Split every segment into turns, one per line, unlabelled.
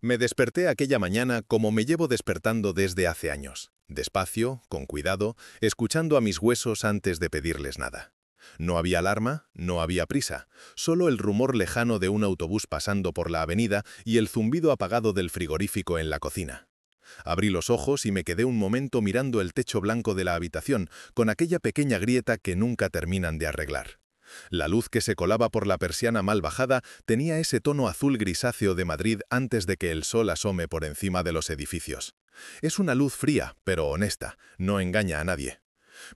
Me desperté aquella mañana como me llevo despertando desde hace años, despacio, con cuidado, escuchando a mis huesos antes de pedirles nada. No había alarma, no había prisa, solo el rumor lejano de un autobús pasando por la avenida y el zumbido apagado del frigorífico en la cocina. Abrí los ojos y me quedé un momento mirando el techo blanco de la habitación, con aquella pequeña grieta que nunca terminan de arreglar. La luz que se colaba por la persiana mal bajada tenía ese tono azul grisáceo de Madrid antes de que el sol asome por encima de los edificios. Es una luz fría, pero honesta, no engaña a nadie.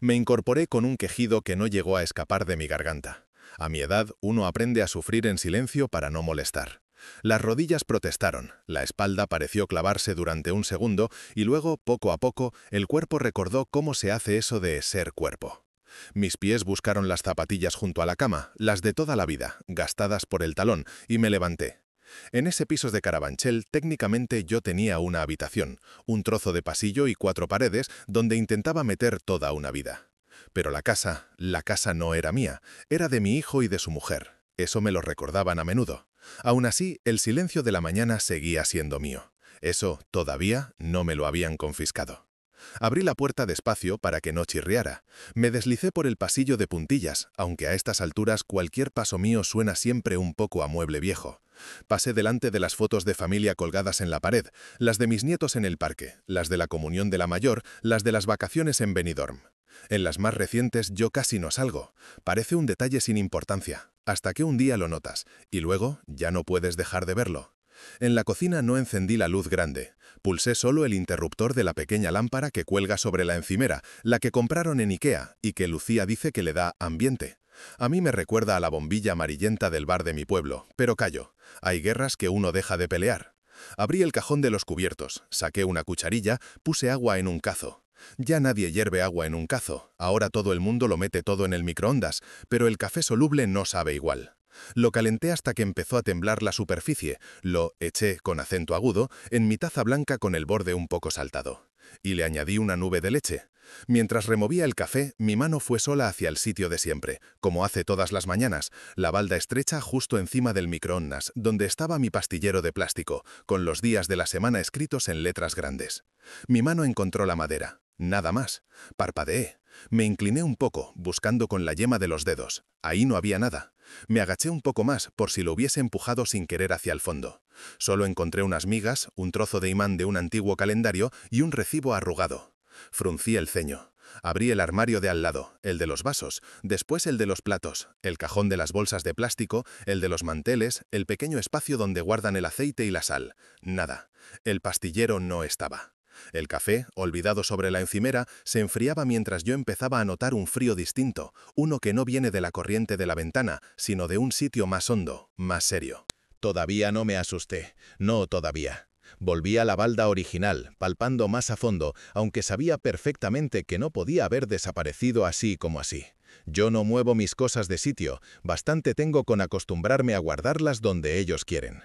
Me incorporé con un quejido que no llegó a escapar de mi garganta. A mi edad, uno aprende a sufrir en silencio para no molestar. Las rodillas protestaron, la espalda pareció clavarse durante un segundo y luego, poco a poco, el cuerpo recordó cómo se hace eso de ser cuerpo. Mis pies buscaron las zapatillas junto a la cama, las de toda la vida, gastadas por el talón, y me levanté. En ese piso de Carabanchel, técnicamente yo tenía una habitación, un trozo de pasillo y 4 paredes donde intentaba meter toda una vida. Pero la casa no era mía, era de mi hijo y de su mujer. Eso me lo recordaban a menudo. Aún así, el silencio de la mañana seguía siendo mío. Eso todavía no me lo habían confiscado. Abrí la puerta despacio para que no chirriara. Me deslicé por el pasillo de puntillas, aunque a estas alturas cualquier paso mío suena siempre un poco a mueble viejo. Pasé delante de las fotos de familia colgadas en la pared, las de mis nietos en el parque, las de la comunión de la mayor, las de las vacaciones en Benidorm. En las más recientes yo casi no salgo. Parece un detalle sin importancia, hasta que un día lo notas, y luego ya no puedes dejar de verlo. En la cocina no encendí la luz grande. Pulsé solo el interruptor de la pequeña lámpara que cuelga sobre la encimera, la que compraron en Ikea y que Lucía dice que le da ambiente. A mí me recuerda a la bombilla amarillenta del bar de mi pueblo, pero callo. Hay guerras que uno deja de pelear. Abrí el cajón de los cubiertos, saqué una cucharilla, puse agua en un cazo. Ya nadie hierve agua en un cazo, ahora todo el mundo lo mete todo en el microondas, pero el café soluble no sabe igual. Lo calenté hasta que empezó a temblar la superficie, lo eché con acento agudo en mi taza blanca con el borde un poco saltado. Y le añadí una nube de leche. Mientras removía el café, mi mano fue sola hacia el sitio de siempre, como hace todas las mañanas, la balda estrecha justo encima del microondas, donde estaba mi pastillero de plástico, con los días de la semana escritos en letras grandes. Mi mano encontró la madera. Nada más. Parpadeé. Me incliné un poco, buscando con la yema de los dedos. Ahí no había nada. Me agaché un poco más, por si lo hubiese empujado sin querer hacia el fondo. Solo encontré unas migas, un trozo de imán de un antiguo calendario y un recibo arrugado. Fruncí el ceño. Abrí el armario de al lado, el de los vasos, después el de los platos, el cajón de las bolsas de plástico, el de los manteles, el pequeño espacio donde guardan el aceite y la sal. Nada. El pastillero no estaba. El café, olvidado sobre la encimera, se enfriaba mientras yo empezaba a notar un frío distinto, uno que no viene de la corriente de la ventana, sino de un sitio más hondo, más serio. Todavía no me asusté, no todavía. Volví a la balda original, palpando más a fondo, aunque sabía perfectamente que no podía haber desaparecido así como así. Yo no muevo mis cosas de sitio, bastante tengo con acostumbrarme a guardarlas donde ellos quieren.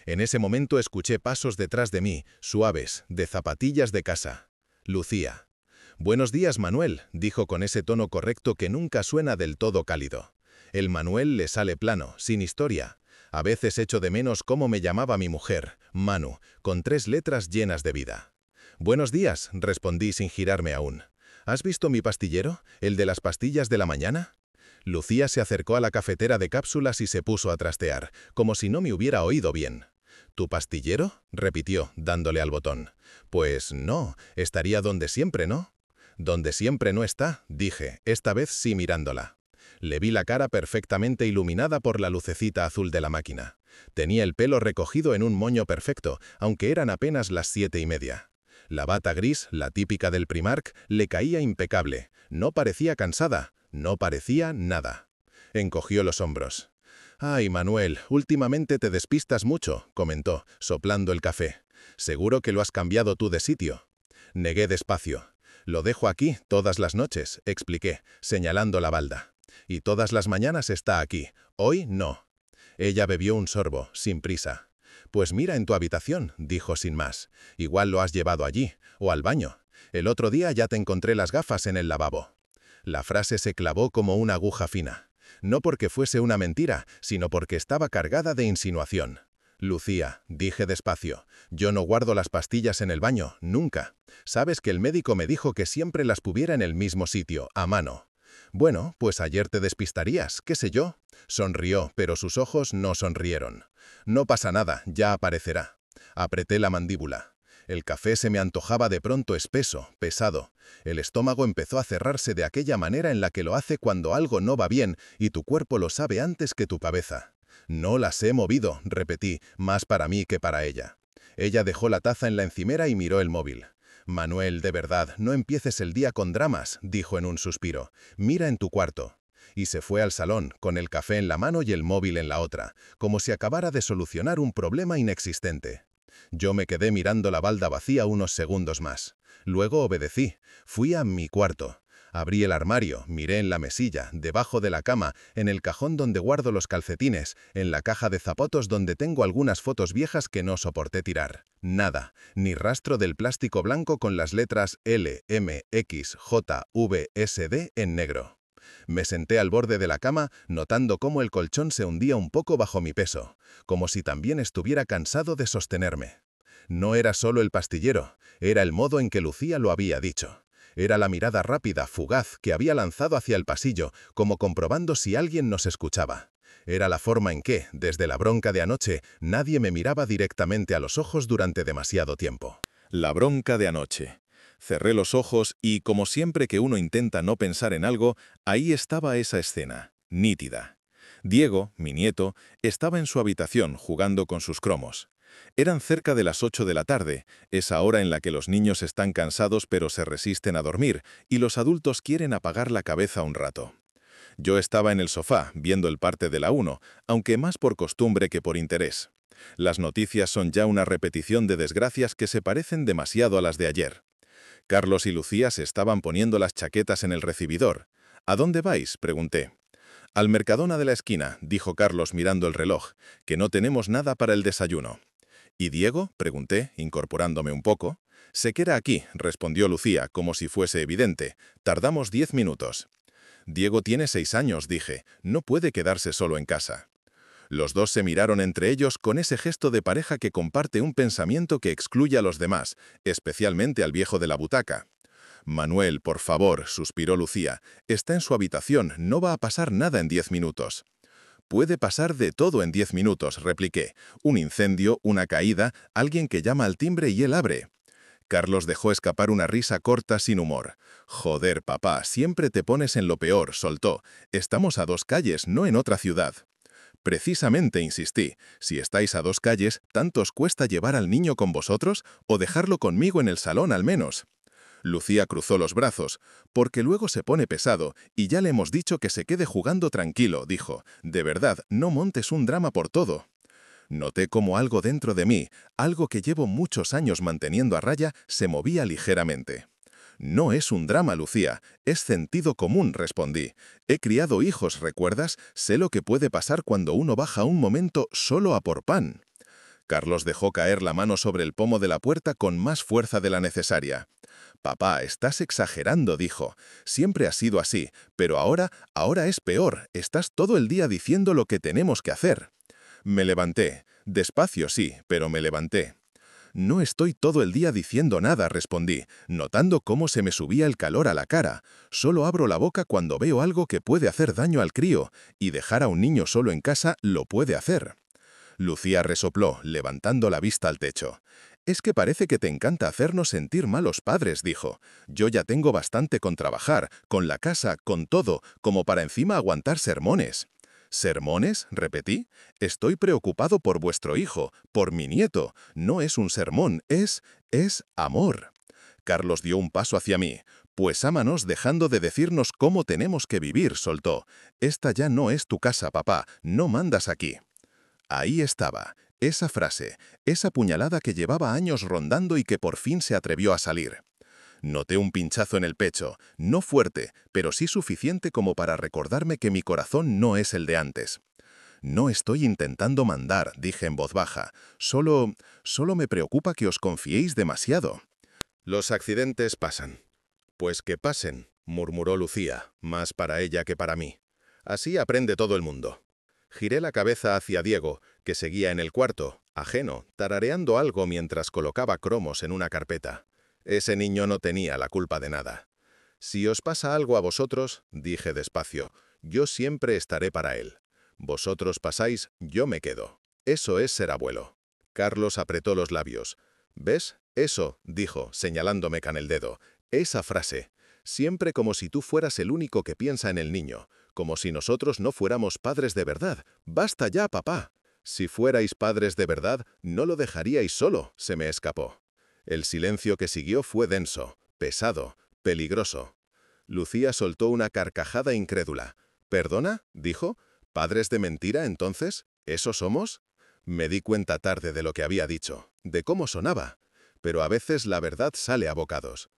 En ese momento escuché pasos detrás de mí, suaves, de zapatillas de casa. Lucía. «Buenos días, Manuel», dijo con ese tono correcto que nunca suena del todo cálido. El Manuel le sale plano, sin historia. A veces echo de menos cómo me llamaba mi mujer, Manu, con 3 letras llenas de vida. «Buenos días», respondí sin girarme aún. «¿Has visto mi pastillero? ¿El de las pastillas de la mañana?» Lucía se acercó a la cafetera de cápsulas y se puso a trastear, como si no me hubiera oído bien. «¿Tu pastillero?», repitió, dándole al botón. «Pues no, estaría donde siempre, ¿no?» «Donde siempre no está», dije, esta vez sí mirándola. Le vi la cara perfectamente iluminada por la lucecita azul de la máquina. Tenía el pelo recogido en un moño perfecto, aunque eran apenas las 7:30. La bata gris, la típica del Primark, le caía impecable. No parecía cansada, no parecía nada. Encogió los hombros. «Ay, Manuel, últimamente te despistas mucho», comentó, soplando el café. «Seguro que lo has cambiado tú de sitio». Negué despacio. «Lo dejo aquí todas las noches», expliqué, señalando la balda. «Y todas las mañanas está aquí. Hoy no». Ella bebió un sorbo, sin prisa. «Pues mira en tu habitación», dijo sin más. «Igual lo has llevado allí, o al baño. El otro día ya te encontré las gafas en el lavabo». La frase se clavó como una aguja fina. No porque fuese una mentira, sino porque estaba cargada de insinuación. Lucía, dije despacio, yo no guardo las pastillas en el baño, nunca. Sabes que el médico me dijo que siempre las pusiera en el mismo sitio, a mano. Bueno, pues ayer te despistarías, qué sé yo. Sonrió, pero sus ojos no sonrieron. No pasa nada, ya aparecerá. Apreté la mandíbula. El café se me antojaba de pronto espeso, pesado. El estómago empezó a cerrarse de aquella manera en la que lo hace cuando algo no va bien y tu cuerpo lo sabe antes que tu cabeza. No las he movido, repetí, más para mí que para ella. Ella dejó la taza en la encimera y miró el móvil. Manuel, de verdad, no empieces el día con dramas, dijo en un suspiro. Mira en tu cuarto. Y se fue al salón, con el café en la mano y el móvil en la otra, como si acabara de solucionar un problema inexistente. Yo me quedé mirando la balda vacía unos segundos más. Luego obedecí. Fui a mi cuarto. Abrí el armario, miré en la mesilla, debajo de la cama, en el cajón donde guardo los calcetines, en la caja de zapatos donde tengo algunas fotos viejas que no soporté tirar. Nada, ni rastro del plástico blanco con las letras L, M, X, J, V, S, D en negro. Me senté al borde de la cama, notando cómo el colchón se hundía un poco bajo mi peso, como si también estuviera cansado de sostenerme. No era solo el pastillero, era el modo en que Lucía lo había dicho. Era la mirada rápida, fugaz, que había lanzado hacia el pasillo, como comprobando si alguien nos escuchaba. Era la forma en que, desde la bronca de anoche, nadie me miraba directamente a los ojos durante demasiado tiempo. La bronca de anoche. Cerré los ojos y, como siempre que uno intenta no pensar en algo, ahí estaba esa escena, nítida. Diego, mi nieto, estaba en su habitación jugando con sus cromos. Eran cerca de las 8 de la tarde, esa hora en la que los niños están cansados pero se resisten a dormir y los adultos quieren apagar la cabeza un rato. Yo estaba en el sofá, viendo el parte de la 1, aunque más por costumbre que por interés. Las noticias son ya una repetición de desgracias que se parecen demasiado a las de ayer. Carlos y Lucía se estaban poniendo las chaquetas en el recibidor. ¿A dónde vais?, pregunté. Al Mercadona de la esquina, dijo Carlos mirando el reloj, que no tenemos nada para el desayuno. ¿Y Diego?, pregunté, incorporándome un poco. Se queda aquí, respondió Lucía, como si fuese evidente. Tardamos 10 minutos. Diego tiene 6 años, dije. No puede quedarse solo en casa. Los dos se miraron entre ellos con ese gesto de pareja que comparte un pensamiento que excluye a los demás, especialmente al viejo de la butaca. Manuel, por favor, suspiró Lucía. Está en su habitación, no va a pasar nada en 10 minutos. Puede pasar de todo en 10 minutos, repliqué. Un incendio, una caída, alguien que llama al timbre y él abre. Carlos dejó escapar una risa corta sin humor. Joder, papá, siempre te pones en lo peor, soltó. Estamos a 2 calles, no en otra ciudad. Precisamente, insistí, si estáis a 2 calles, ¿tanto os cuesta llevar al niño con vosotros o dejarlo conmigo en el salón al menos? Lucía cruzó los brazos, porque luego se pone pesado, y ya le hemos dicho que se quede jugando tranquilo, dijo. De verdad, no montes un drama por todo. Noté como algo dentro de mí, algo que llevo muchos años manteniendo a raya, se movía ligeramente. No es un drama, Lucía, es sentido común, respondí. He criado hijos, ¿recuerdas? Sé lo que puede pasar cuando uno baja un momento solo a por pan. Carlos dejó caer la mano sobre el pomo de la puerta con más fuerza de la necesaria. Papá, estás exagerando, dijo. Siempre ha sido así, pero ahora es peor. Estás todo el día diciendo lo que tenemos que hacer. Me levanté. Despacio, sí, pero me levanté. No estoy todo el día diciendo nada, respondí, notando cómo se me subía el calor a la cara. Solo abro la boca cuando veo algo que puede hacer daño al crío, y dejar a un niño solo en casa lo puede hacer. Lucía resopló, levantando la vista al techo. Es que parece que te encanta hacernos sentir malos padres, dijo. Yo ya tengo bastante con trabajar, con la casa, con todo, como para encima aguantar sermones. ¿Sermones?, repetí. Estoy preocupado por vuestro hijo, por mi nieto. No es un sermón, es amor. Carlos dio un paso hacia mí. Pues ámanos dejando de decirnos cómo tenemos que vivir, soltó. Esta ya no es tu casa, papá, no mandas aquí. Ahí estaba, esa frase, esa puñalada que llevaba años rondando y que por fin se atrevió a salir. Noté un pinchazo en el pecho, no fuerte, pero sí suficiente como para recordarme que mi corazón no es el de antes. No estoy intentando mandar, dije en voz baja. Solo me preocupa que os confiéis demasiado. Los accidentes pasan. Pues que pasen, murmuró Lucía, más para ella que para mí. Así aprende todo el mundo. Giré la cabeza hacia Diego, que seguía en el cuarto, ajeno, tarareando algo mientras colocaba cromos en una carpeta. Ese niño no tenía la culpa de nada. «Si os pasa algo a vosotros», dije despacio, «yo siempre estaré para él. Vosotros pasáis, yo me quedo. Eso es ser abuelo». Carlos apretó los labios. «¿Ves? Eso», dijo, señalándome con el dedo. «Esa frase. Siempre como si tú fueras el único que piensa en el niño. Como si nosotros no fuéramos padres de verdad. ¡Basta ya, papá!». «Si fuerais padres de verdad, no lo dejaríais solo», se me escapó. El silencio que siguió fue denso, pesado, peligroso. Lucía soltó una carcajada incrédula. «¿Perdona?», dijo. «¿Padres de mentira, entonces? ¿Eso somos?». Me di cuenta tarde de lo que había dicho, de cómo sonaba. Pero a veces la verdad sale a bocados.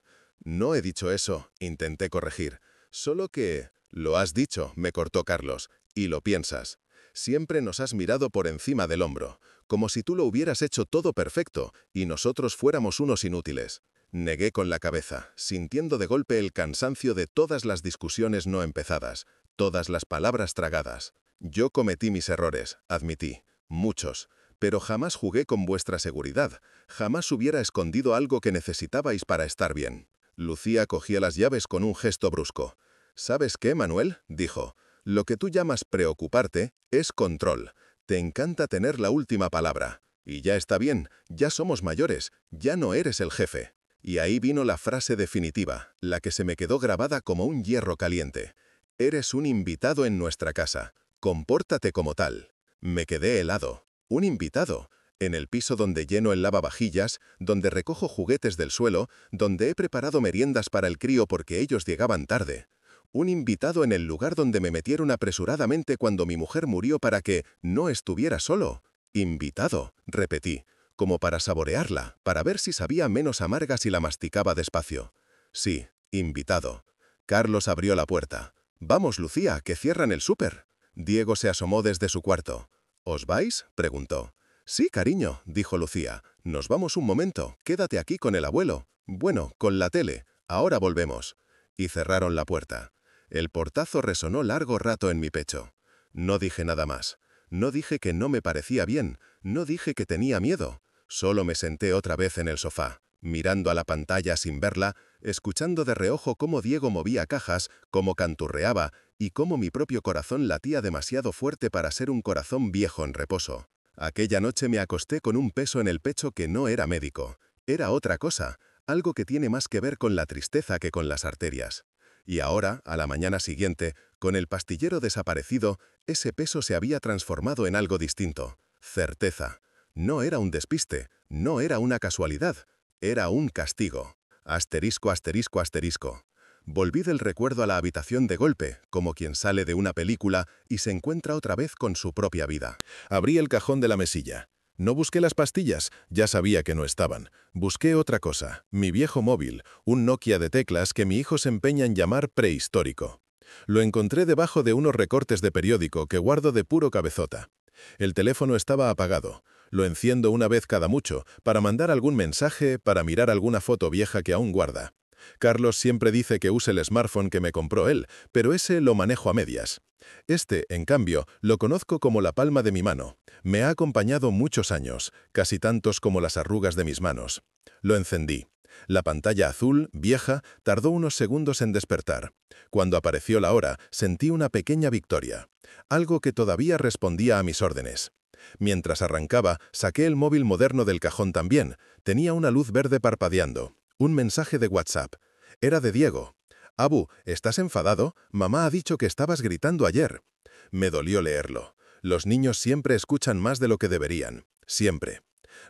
«No he dicho eso», intenté corregir. «Solo que...». «Lo has dicho», me cortó Carlos, «y lo piensas. Siempre nos has mirado por encima del hombro, como si tú lo hubieras hecho todo perfecto y nosotros fuéramos unos inútiles». Negué con la cabeza, sintiendo de golpe el cansancio de todas las discusiones no empezadas, todas las palabras tragadas. «Yo cometí mis errores», admití, «muchos, pero jamás jugué con vuestra seguridad, jamás hubiera escondido algo que necesitabais para estar bien». Lucía cogía las llaves con un gesto brusco. «¿Sabes qué, Manuel?», dijo. «Lo que tú llamas preocuparte es control. Te encanta tener la última palabra. Y ya está bien, ya somos mayores, ya no eres el jefe». Y ahí vino la frase definitiva, la que se me quedó grabada como un hierro caliente. «Eres un invitado en nuestra casa. Compórtate como tal». Me quedé helado. ¿Un invitado? En el piso donde lleno el lavavajillas, donde recojo juguetes del suelo, donde he preparado meriendas para el crío porque ellos llegaban tarde. Un invitado en el lugar donde me metieron apresuradamente cuando mi mujer murió para que no estuviera solo. «Invitado», repetí, como para saborearla, para ver si sabía menos amarga si la masticaba despacio. «Sí, invitado». Carlos abrió la puerta. «Vamos, Lucía, que cierran el súper». Diego se asomó desde su cuarto. «¿Os vais?», preguntó. «Sí, cariño», dijo Lucía. «Nos vamos un momento, quédate aquí con el abuelo. Bueno, con la tele. Ahora volvemos». Y cerraron la puerta. El portazo resonó largo rato en mi pecho. No dije nada más. No dije que no me parecía bien. No dije que tenía miedo. Solo me senté otra vez en el sofá, mirando a la pantalla sin verla, escuchando de reojo cómo Diego movía cajas, cómo canturreaba y cómo mi propio corazón latía demasiado fuerte para ser un corazón viejo en reposo. Aquella noche me acosté con un peso en el pecho que no era médico. Era otra cosa, algo que tiene más que ver con la tristeza que con las arterias. Y ahora, a la mañana siguiente, con el pastillero desaparecido, ese peso se había transformado en algo distinto. Certeza. No era un despiste, no era una casualidad, era un castigo. Asterisco, asterisco, asterisco. Volví del recuerdo a la habitación de golpe, como quien sale de una película y se encuentra otra vez con su propia vida. Abrí el cajón de la mesilla. No busqué las pastillas, ya sabía que no estaban. Busqué otra cosa, mi viejo móvil, un Nokia de teclas que mi hijo se empeña en llamar prehistórico. Lo encontré debajo de unos recortes de periódico que guardo de puro cabezota. El teléfono estaba apagado. Lo enciendo una vez cada mucho, para mandar algún mensaje, para mirar alguna foto vieja que aún guarda. Carlos siempre dice que use el smartphone que me compró él, pero ese lo manejo a medias. Este, en cambio, lo conozco como la palma de mi mano. Me ha acompañado muchos años, casi tantos como las arrugas de mis manos. Lo encendí. La pantalla azul, vieja, tardó unos segundos en despertar. Cuando apareció la hora, sentí una pequeña victoria. Algo que todavía respondía a mis órdenes. Mientras arrancaba, saqué el móvil moderno del cajón también. Tenía una luz verde parpadeando. Un mensaje de WhatsApp. Era de Diego. «Abu, ¿estás enfadado? Mamá ha dicho que estabas gritando ayer». Me dolió leerlo. Los niños siempre escuchan más de lo que deberían. Siempre.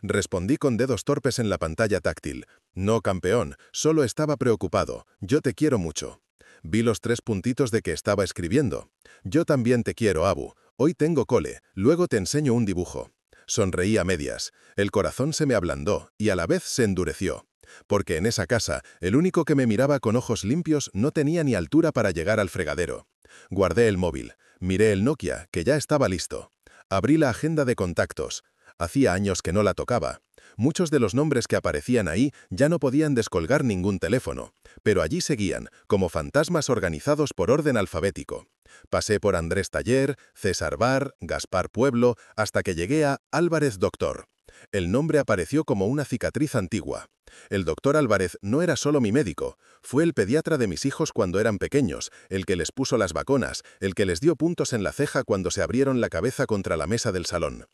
Respondí con dedos torpes en la pantalla táctil. «No, campeón, solo estaba preocupado. Yo te quiero mucho». Vi los 3 puntitos de que estaba escribiendo. «Yo también te quiero, Abu. Hoy tengo cole, luego te enseño un dibujo». Sonreí a medias. El corazón se me ablandó y a la vez se endureció. Porque en esa casa, el único que me miraba con ojos limpios no tenía ni altura para llegar al fregadero. Guardé el móvil. Miré el Nokia, que ya estaba listo. Abrí la agenda de contactos. Hacía años que no la tocaba. Muchos de los nombres que aparecían ahí ya no podían descolgar ningún teléfono, pero allí seguían, como fantasmas organizados por orden alfabético. Pasé por Andrés Taller, César Bar, Gaspar Pueblo, hasta que llegué a Álvarez Doctor. El nombre apareció como una cicatriz antigua. El doctor Álvarez no era solo mi médico, fue el pediatra de mis hijos cuando eran pequeños, el que les puso las vacunas, el que les dio puntos en la ceja cuando se abrieron la cabeza contra la mesa del salón.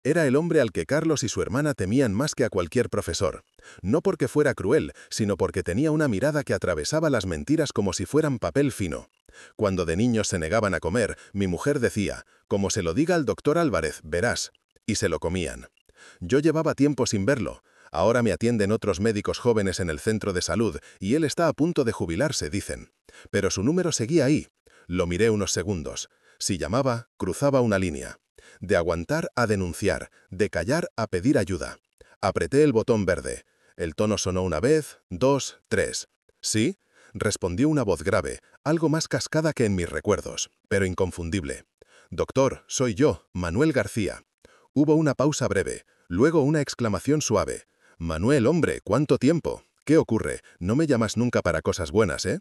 Era el hombre al que Carlos y su hermana temían más que a cualquier profesor. No porque fuera cruel, sino porque tenía una mirada que atravesaba las mentiras como si fueran papel fino. Cuando de niños se negaban a comer, mi mujer decía, como se lo diga al doctor Álvarez, verás, y se lo comían. Yo llevaba tiempo sin verlo. Ahora me atienden otros médicos jóvenes en el centro de salud y él está a punto de jubilarse, dicen. Pero su número seguía ahí. Lo miré unos segundos. Si llamaba, cruzaba una línea. De aguantar a denunciar, de callar a pedir ayuda. Apreté el botón verde. El tono sonó una vez, dos, tres. ¿Sí? Respondió una voz grave, algo más cascada que en mis recuerdos, pero inconfundible. Doctor, soy yo, Manuel García. Hubo una pausa breve, luego una exclamación suave. Manuel, hombre, ¿cuánto tiempo? ¿Qué ocurre? No me llamas nunca para cosas buenas, ¿eh?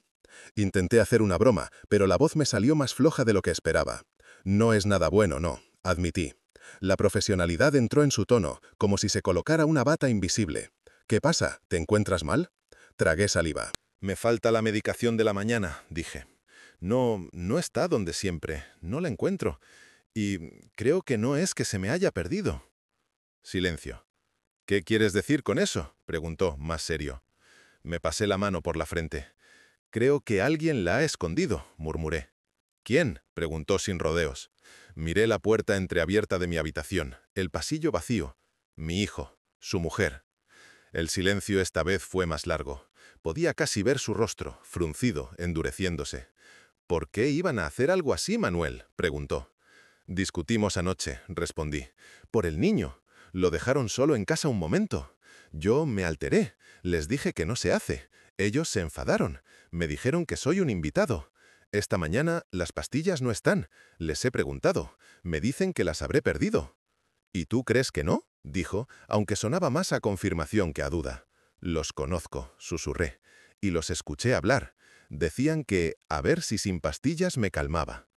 Intenté hacer una broma, pero la voz me salió más floja de lo que esperaba. No es nada bueno, no, admití. La profesionalidad entró en su tono, como si se colocara una bata invisible. ¿Qué pasa? ¿Te encuentras mal? Tragué saliva. Me falta la medicación de la mañana, dije. No está donde siempre, no la encuentro. Y creo que no es que se me haya perdido. Silencio. ¿Qué quieres decir con eso?, preguntó, más serio. Me pasé la mano por la frente. Creo que alguien la ha escondido, murmuré. ¿Quién?, preguntó sin rodeos. Miré la puerta entreabierta de mi habitación, el pasillo vacío. Mi hijo, su mujer. El silencio esta vez fue más largo. Podía casi ver su rostro, fruncido, endureciéndose. ¿Por qué iban a hacer algo así, Manuel?, preguntó. Discutimos anoche, respondí. Por el niño. Lo dejaron solo en casa un momento. Yo me alteré. Les dije que no se hace. Ellos se enfadaron. Me dijeron que soy un invitado. Esta mañana las pastillas no están. Les he preguntado. Me dicen que las habré perdido. ¿Y tú crees que no?, dijo, aunque sonaba más a confirmación que a duda. Los conozco, susurré. Y los escuché hablar. Decían que a ver si sin pastillas me calmaba.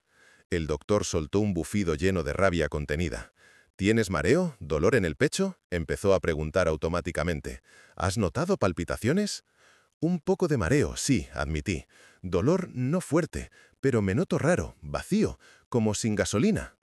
El doctor soltó un bufido lleno de rabia contenida. ¿Tienes mareo? ¿Dolor en el pecho?, empezó a preguntar automáticamente. ¿Has notado palpitaciones? Un poco de mareo, sí, admití. Dolor no fuerte, pero me noto raro, vacío, como sin gasolina.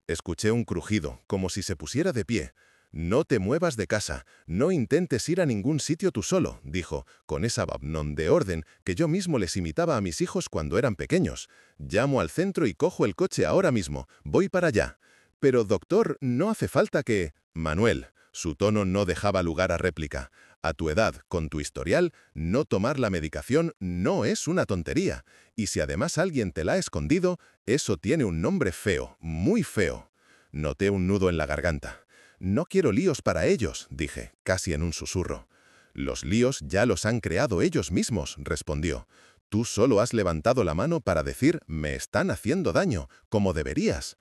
Escuché un crujido, como si se pusiera de pie. No te muevas de casa, no intentes ir a ningún sitio tú solo, dijo, con esa babnón de orden que yo mismo les imitaba a mis hijos cuando eran pequeños. Llamo al centro y cojo el coche ahora mismo, voy para allá. Pero, doctor, no hace falta que... Manuel, su tono no dejaba lugar a réplica. A tu edad, con tu historial, no tomar la medicación no es una tontería. Y si además alguien te la ha escondido, eso tiene un nombre feo, muy feo. Noté un nudo en la garganta. No quiero líos para ellos, dije, casi en un susurro. Los líos ya los han creado ellos mismos, respondió. Tú solo has levantado la mano para decir, me están haciendo daño, como deberías.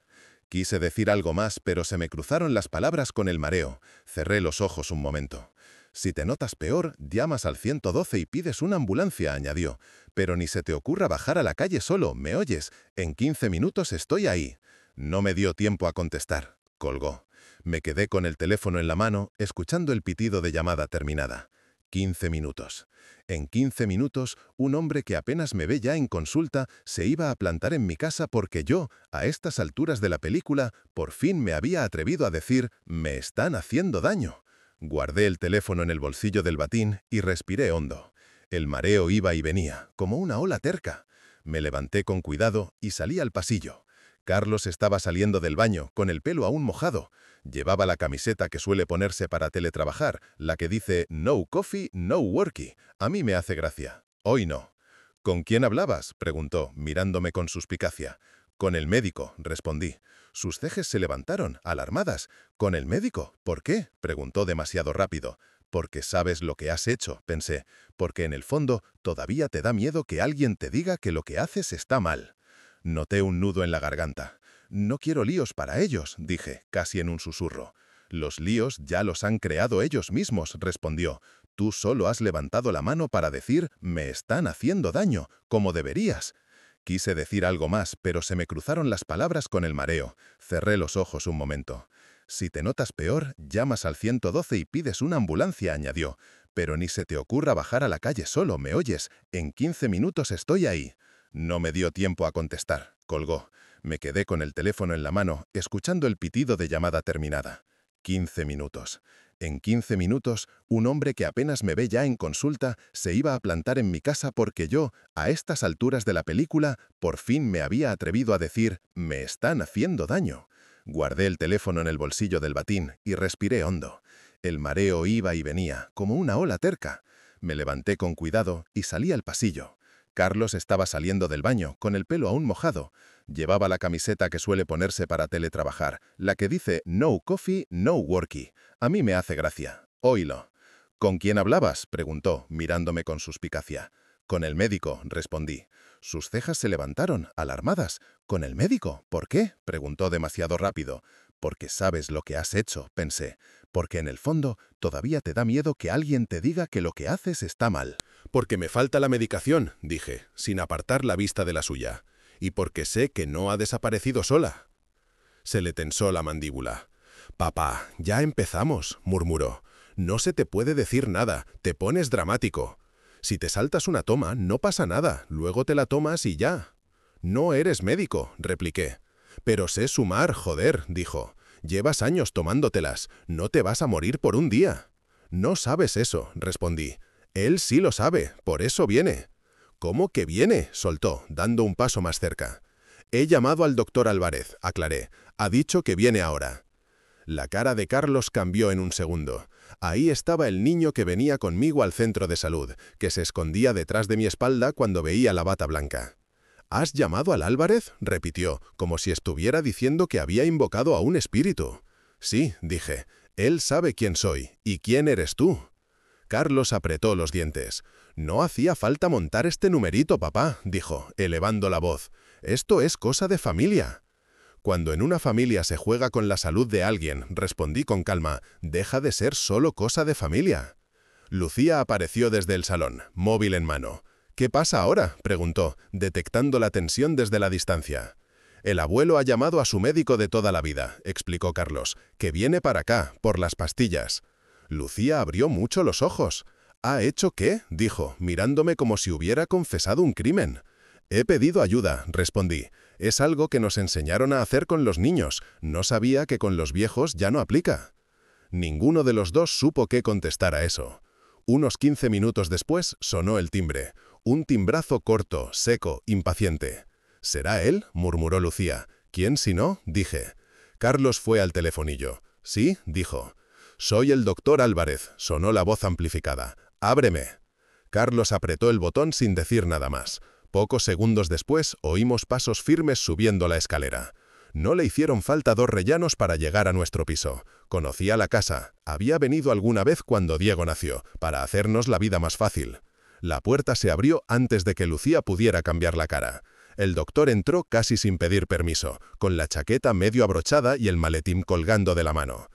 Quise decir algo más, pero se me cruzaron las palabras con el mareo. Cerré los ojos un momento. Si te notas peor, llamas al 112 y pides una ambulancia, añadió. Pero ni se te ocurra bajar a la calle solo, ¿me oyes? En 15 minutos estoy ahí. No me dio tiempo a contestar. Colgó. Me quedé con el teléfono en la mano, escuchando el pitido de llamada terminada. 15 minutos. En 15 minutos, un hombre que apenas me ve ya en consulta se iba a plantar en mi casa porque yo, a estas alturas de la película, por fin me había atrevido a decir, me están haciendo daño. Guardé el teléfono en el bolsillo del batín y respiré hondo. El mareo iba y venía, como una ola terca. Me levanté con cuidado y salí al pasillo. Carlos estaba saliendo del baño, con el pelo aún mojado. Llevaba la camiseta que suele ponerse para teletrabajar, la que dice «No coffee, no worky». A mí me hace gracia. Hoy no. ¿Con quién hablabas?, preguntó, mirándome con suspicacia. Con el médico, respondí. Sus cejas se levantaron, alarmadas. ¿Con el médico? ¿Por qué?, preguntó demasiado rápido. Porque sabes lo que has hecho, pensé. Porque en el fondo todavía te da miedo que alguien te diga que lo que haces está mal. Noté un nudo en la garganta. No quiero líos para ellos, dije, casi en un susurro. Los líos ya los han creado ellos mismos, respondió. Tú solo has levantado la mano para decir, me están haciendo daño, como deberías. Quise decir algo más, pero se me cruzaron las palabras con el mareo. Cerré los ojos un momento.
Si te notas peor, llamas al 112 y pides una ambulancia, añadió. Pero ni se te ocurra bajar a la calle solo, ¿me oyes? En 15 minutos estoy ahí. No me dio tiempo a contestar. Colgó. Me quedé con el teléfono en la mano, escuchando el pitido de llamada terminada. 15 minutos. En 15 minutos, un hombre que apenas me ve ya en consulta se iba a plantar en mi casa porque yo, a estas alturas de la película, por fin me había atrevido a decir, me están haciendo daño. Guardé el teléfono en el bolsillo del batín y respiré hondo. El mareo iba y venía, como una ola terca. Me levanté con cuidado y salí al pasillo. Carlos estaba saliendo del baño, con el pelo aún mojado. Llevaba la camiseta que suele ponerse para teletrabajar, la que dice «No coffee, no worky». A mí me hace gracia. Oílo. «¿Con quién hablabas?», preguntó, mirándome con suspicacia. «Con el médico», respondí. Sus cejas se levantaron, alarmadas. «¿Con el médico? ¿Por qué?», preguntó demasiado rápido. «Porque sabes lo que has hecho», pensé. «Porque en el fondo todavía te da miedo que alguien te diga que lo que haces está mal».
«Porque me falta la medicación», dije, sin apartar la vista de la suya. «Y porque sé que no ha desaparecido sola». Se le tensó la mandíbula. «Papá, ya empezamos», murmuró. «No se te puede decir nada, te pones dramático. Si te saltas una toma, no pasa nada, luego te la tomas y ya». «No eres médico», repliqué. «Pero sé sumar, joder», dijo. «Llevas años tomándotelas, no te vas a morir por un día». «No sabes eso», respondí. «Él sí lo sabe, por eso viene». «¿Cómo que viene?», soltó, dando un paso más cerca. «He llamado al doctor Álvarez», aclaré. «Ha dicho que viene ahora». La cara de Carlos cambió en un segundo. Ahí estaba el niño que venía conmigo al centro de salud, que se escondía detrás de mi espalda cuando veía la bata blanca. «¿Has llamado al Álvarez?», repitió, como si estuviera diciendo que había invocado a un espíritu. «Sí», dije. «Él sabe quién soy. ¿Y quién eres tú?» Carlos apretó los dientes. «No hacía falta montar este numerito, papá», dijo, elevando la voz. «Esto es cosa de familia». «Cuando en una familia se juega con la salud de alguien», respondí con calma, «deja de ser solo cosa de familia». Lucía apareció desde el salón, móvil en mano. «¿Qué pasa ahora?», preguntó, detectando la tensión desde la distancia. «El abuelo ha llamado a su médico de toda la vida», explicó Carlos, «que viene para acá, por las pastillas». Lucía abrió mucho los ojos. «¿Ha hecho qué?», dijo, mirándome como si hubiera confesado un crimen. «He pedido ayuda», respondí. «Es algo que nos enseñaron a hacer con los niños. No sabía que con los viejos ya no aplica». Ninguno de los dos supo qué contestar a eso. Unos 15 minutos después sonó el timbre. Un timbrazo corto, seco, impaciente. «¿Será él?», murmuró Lucía. «¿Quién si no?», dije. Carlos fue al telefonillo. «¿Sí?», dijo. «Soy el doctor Álvarez», sonó la voz amplificada. «Ábreme». Carlos apretó el botón sin decir nada más. Pocos segundos después oímos pasos firmes subiendo la escalera. No le hicieron falta 2 rellanos para llegar a nuestro piso. Conocía la casa. Había venido alguna vez cuando Diego nació, para hacernos la vida más fácil. La puerta se abrió antes de que Lucía pudiera cambiar la cara. El doctor entró casi sin pedir permiso, con la chaqueta medio abrochada y el maletín colgando de la mano.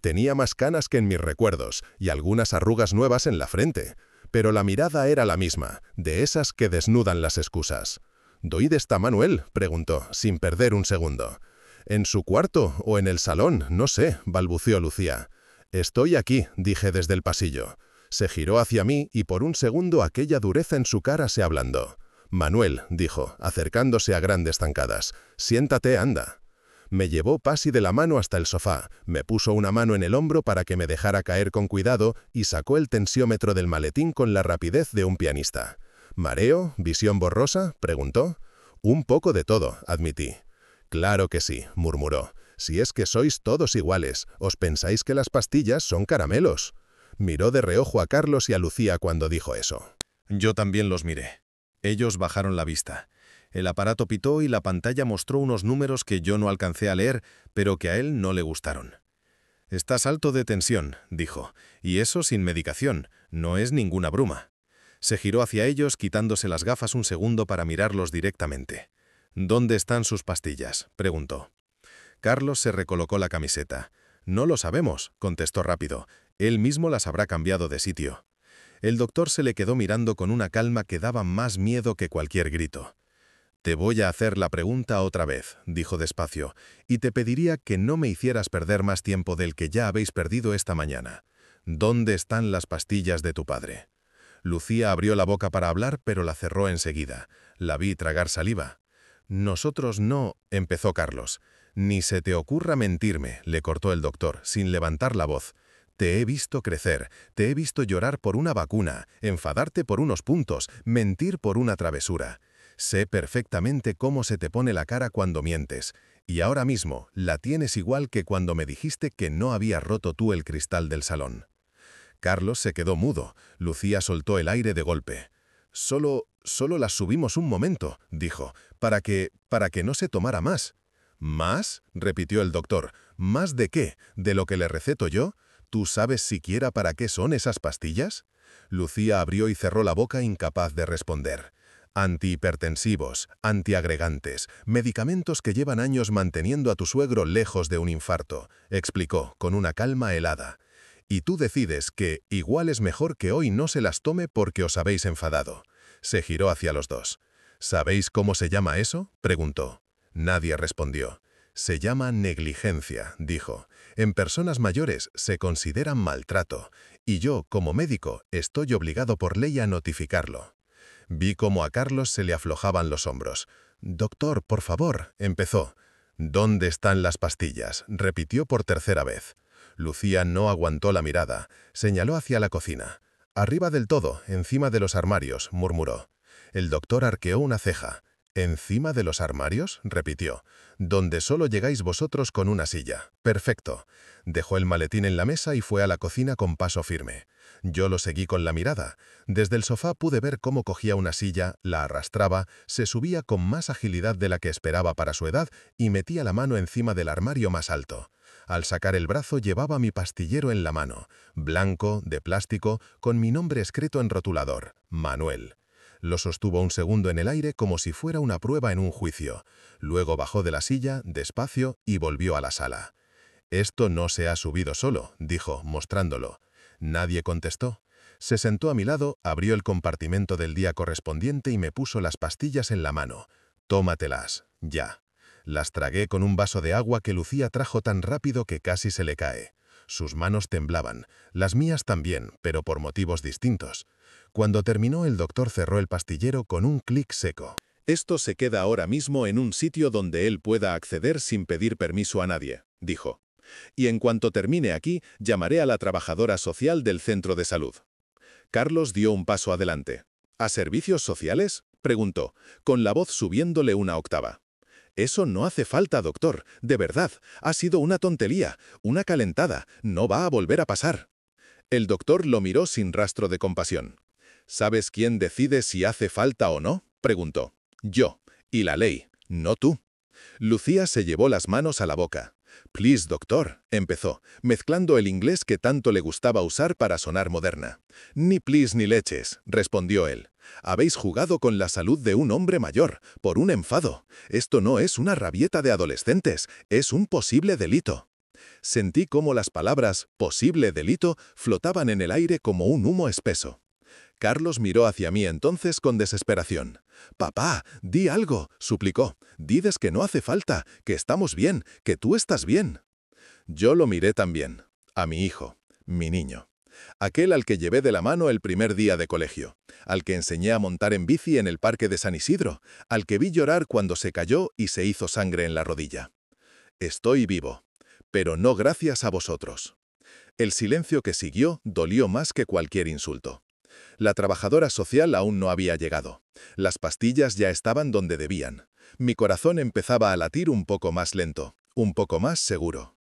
Tenía más canas que en mis recuerdos y algunas arrugas nuevas en la frente. Pero la mirada era la misma, de esas que desnudan las excusas. «¿Dónde está Manuel?», preguntó, sin perder un segundo. «¿En su cuarto o en el salón? No sé», balbuceó Lucía. «Estoy aquí», dije desde el pasillo. Se giró hacia mí y por un segundo aquella dureza en su cara se ablandó. «Manuel», dijo, acercándose a grandes zancadas. «Siéntate, anda». Me llevó casi de la mano hasta el sofá, me puso una mano en el hombro para que me dejara caer con cuidado y sacó el tensiómetro del maletín con la rapidez de un pianista. «¿Mareo? ¿Visión borrosa?», preguntó. «Un poco de todo», admití. «Claro que sí», murmuró. «Si es que sois todos iguales, os pensáis que las pastillas son caramelos». Miró de reojo a Carlos y a Lucía cuando dijo eso. Yo también los miré. Ellos bajaron la vista. El aparato pitó y la pantalla mostró unos números que yo no alcancé a leer, pero que a él no le gustaron. «Estás alto de tensión», dijo, «y eso sin medicación, no es ninguna bruma». Se giró hacia ellos, quitándose las gafas un segundo para mirarlos directamente. «¿Dónde están sus pastillas?», preguntó. Carlos se recolocó la camiseta. «No lo sabemos», contestó rápido. «Él mismo las habrá cambiado de sitio». El doctor se le quedó mirando con una calma que daba más miedo que cualquier grito. Te voy a hacer la pregunta otra vez, dijo despacio, y te pediría que no me hicieras perder más tiempo del que ya habéis perdido esta mañana. ¿Dónde están las pastillas de tu padre? Lucía abrió la boca para hablar, pero la cerró enseguida. La vi tragar saliva. Nosotros no, empezó Carlos. Ni se te ocurra mentirme, le cortó el doctor, sin levantar la voz. Te he visto crecer, te he visto llorar por una vacuna, enfadarte por unos puntos, mentir por una travesura. Sé perfectamente cómo se te pone la cara cuando mientes, y ahora mismo la tienes igual que cuando me dijiste que no habías roto tú el cristal del salón. Carlos se quedó mudo. Lucía soltó el aire de golpe. Solo las subimos un momento, dijo, para que no se tomara más. ¿Más?, repitió el doctor. ¿Más de qué? ¿De lo que le receto yo? ¿Tú sabes siquiera para qué son esas pastillas? Lucía abrió y cerró la boca incapaz de responder. Antihipertensivos, antiagregantes, medicamentos que llevan años manteniendo a tu suegro lejos de un infarto, explicó, con una calma helada. Y tú decides que igual es mejor que hoy no se las tome porque os habéis enfadado. Se giró hacia los dos. ¿Sabéis cómo se llama eso?, preguntó. Nadie respondió. Se llama negligencia, dijo. En personas mayores se consideran maltrato, y yo, como médico, estoy obligado por ley a notificarlo. Vi cómo a Carlos se le aflojaban los hombros. «Doctor, por favor», empezó. «¿Dónde están las pastillas?», repitió por tercera vez. Lucía no aguantó la mirada. Señaló hacia la cocina. «Arriba del todo, encima de los armarios», murmuró. El doctor arqueó una ceja. «¿Encima de los armarios?», repitió. «Donde solo llegáis vosotros con una silla. Perfecto». Dejó el maletín en la mesa y fue a la cocina con paso firme. Yo lo seguí con la mirada. Desde el sofá pude ver cómo cogía una silla, la arrastraba, se subía con más agilidad de la que esperaba para su edad y metía la mano encima del armario más alto. Al sacar el brazo llevaba mi pastillero en la mano, blanco, de plástico, con mi nombre escrito en rotulador, Manuel. Lo sostuvo un segundo en el aire como si fuera una prueba en un juicio. Luego bajó de la silla, despacio, y volvió a la sala. «Esto no se ha subido solo», dijo, mostrándolo. Nadie contestó. Se sentó a mi lado, abrió el compartimento del día correspondiente y me puso las pastillas en la mano. «Tómatelas, ya». Las tragué con un vaso de agua que Lucía trajo tan rápido que casi se le cae. Sus manos temblaban, las mías también, pero por motivos distintos. Cuando terminó, el doctor cerró el pastillero con un clic seco. «Esto se queda ahora mismo en un sitio donde él pueda acceder sin pedir permiso a nadie», dijo. «Y en cuanto termine aquí, llamaré a la trabajadora social del centro de salud». Carlos dio un paso adelante. «¿A servicios sociales?», preguntó, con la voz subiéndole una octava. «Eso no hace falta, doctor, de verdad. Ha sido una tontería, una calentada. No va a volver a pasar». El doctor lo miró sin rastro de compasión. «¿Sabes quién decide si hace falta o no?», preguntó. «Yo. Y la ley, no tú». Lucía se llevó las manos a la boca. «Please, doctor», empezó, mezclando el inglés que tanto le gustaba usar para sonar moderna. «Ni please ni leches», respondió él. «Habéis jugado con la salud de un hombre mayor, por un enfado. Esto no es una rabieta de adolescentes, es un posible delito». Sentí cómo las palabras «posible delito» flotaban en el aire como un humo espeso. Carlos miró hacia mí entonces con desesperación. «Papá, di algo», suplicó. «Dices que no hace falta, que estamos bien, que tú estás bien». Yo lo miré también. A mi hijo, mi niño. Aquel al que llevé de la mano el primer día de colegio. Al que enseñé a montar en bici en el parque de San Isidro. Al que vi llorar cuando se cayó y se hizo sangre en la rodilla. Estoy vivo, pero no gracias a vosotros. El silencio que siguió dolió más que cualquier insulto. La trabajadora social aún no había llegado. Las pastillas ya estaban donde debían. Mi corazón empezaba a latir un poco más lento, un poco más seguro.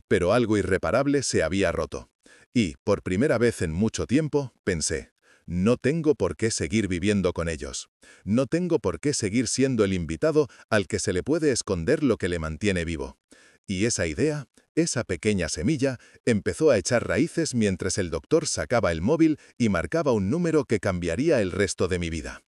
Pero algo irreparable se había roto. Y, por primera vez en mucho tiempo, pensé, no tengo por qué seguir viviendo con ellos. No tengo por qué seguir siendo el invitado al que se le puede esconder lo que le mantiene vivo. Y esa idea, esa pequeña semilla, empezó a echar raíces mientras el doctor sacaba el móvil y marcaba un número que cambiaría el resto de mi vida.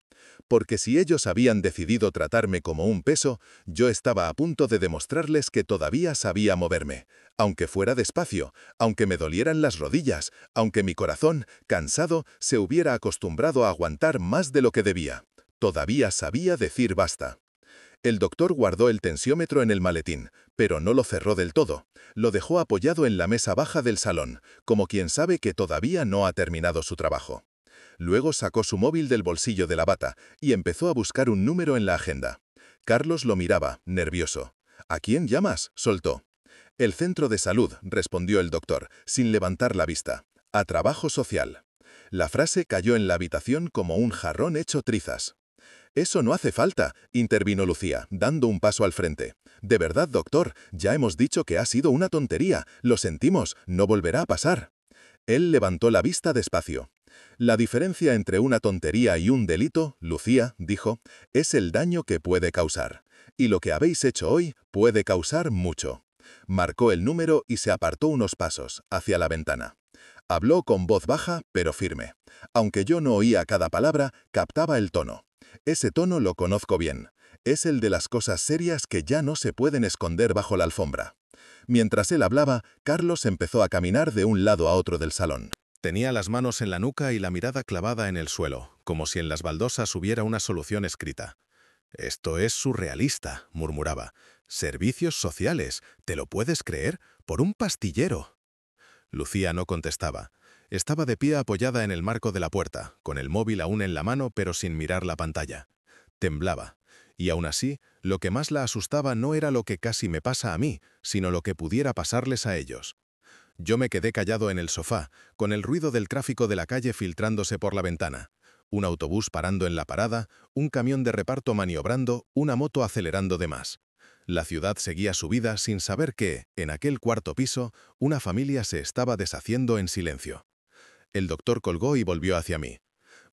Porque si ellos habían decidido tratarme como un peso, yo estaba a punto de demostrarles que todavía sabía moverme, aunque fuera despacio, aunque me dolieran las rodillas, aunque mi corazón, cansado, se hubiera acostumbrado a aguantar más de lo que debía. Todavía sabía decir basta.
El doctor guardó el tensiómetro en el maletín, pero no lo cerró del todo. Lo dejó apoyado en la mesa baja del salón, como quien sabe que todavía no ha terminado su trabajo. Luego sacó su móvil del bolsillo de la bata y empezó a buscar un número en la agenda. Carlos lo miraba, nervioso. ¿A quién llamas?, soltó. El centro de salud, respondió el doctor, sin levantar la vista. A trabajo social. La frase cayó en la habitación como un jarrón hecho trizas. Eso no hace falta, intervino Lucía, dando un paso al frente. De verdad, doctor, ya hemos dicho que ha sido una tontería. Lo sentimos, no volverá a pasar. Él levantó la vista despacio. La diferencia entre una tontería y un delito, Lucía, dijo, es el daño que puede causar. Y lo que habéis hecho hoy puede causar mucho. Marcó el número y se apartó unos pasos, hacia la ventana. Habló con voz baja, pero firme. Aunque yo no oía cada palabra, captaba el tono. Ese tono lo conozco bien. Es el de las cosas serias que ya no se pueden esconder bajo la alfombra. Mientras él hablaba, Carlos empezó a caminar de un lado a otro del salón.
Tenía las manos en la nuca y la mirada clavada en el suelo, como si en las baldosas hubiera una solución escrita. «Esto es surrealista», murmuraba. «Servicios sociales, ¿te lo puedes creer? Por un pastillero». Lucía no contestaba. Estaba de pie apoyada en el marco de la puerta, con el móvil aún en la mano pero sin mirar la pantalla. Temblaba. Y aún así, lo que más la asustaba no era lo que casi me pasa a mí, sino lo que pudiera pasarles a ellos. Yo me quedé callado en el sofá, con el ruido del tráfico de la calle filtrándose por la ventana. Un autobús parando en la parada, un camión de reparto maniobrando, una moto acelerando de más. La ciudad seguía su vida sin saber que, en aquel cuarto piso, una familia se estaba deshaciendo en silencio. El doctor colgó y volvió hacia mí.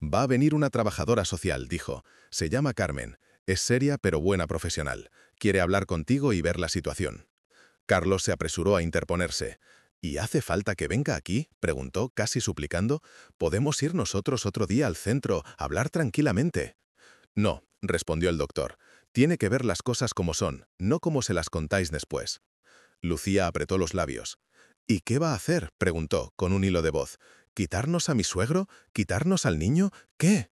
«Va a venir una trabajadora social», dijo. «Se llama Carmen. Es seria pero buena profesional. Quiere hablar contigo y ver la situación». Carlos se apresuró a interponerse. «¿Y hace falta que venga aquí?», preguntó, casi suplicando. «Podemos ir nosotros otro día al centro, hablar tranquilamente». «No», respondió el doctor. «Tiene que ver las cosas como son, no como se las contáis después». Lucía apretó los labios. «¿Y qué va a hacer?», preguntó, con un hilo de voz. «¿Quitarnos a mi suegro? ¿Quitarnos al niño? ¿Qué?».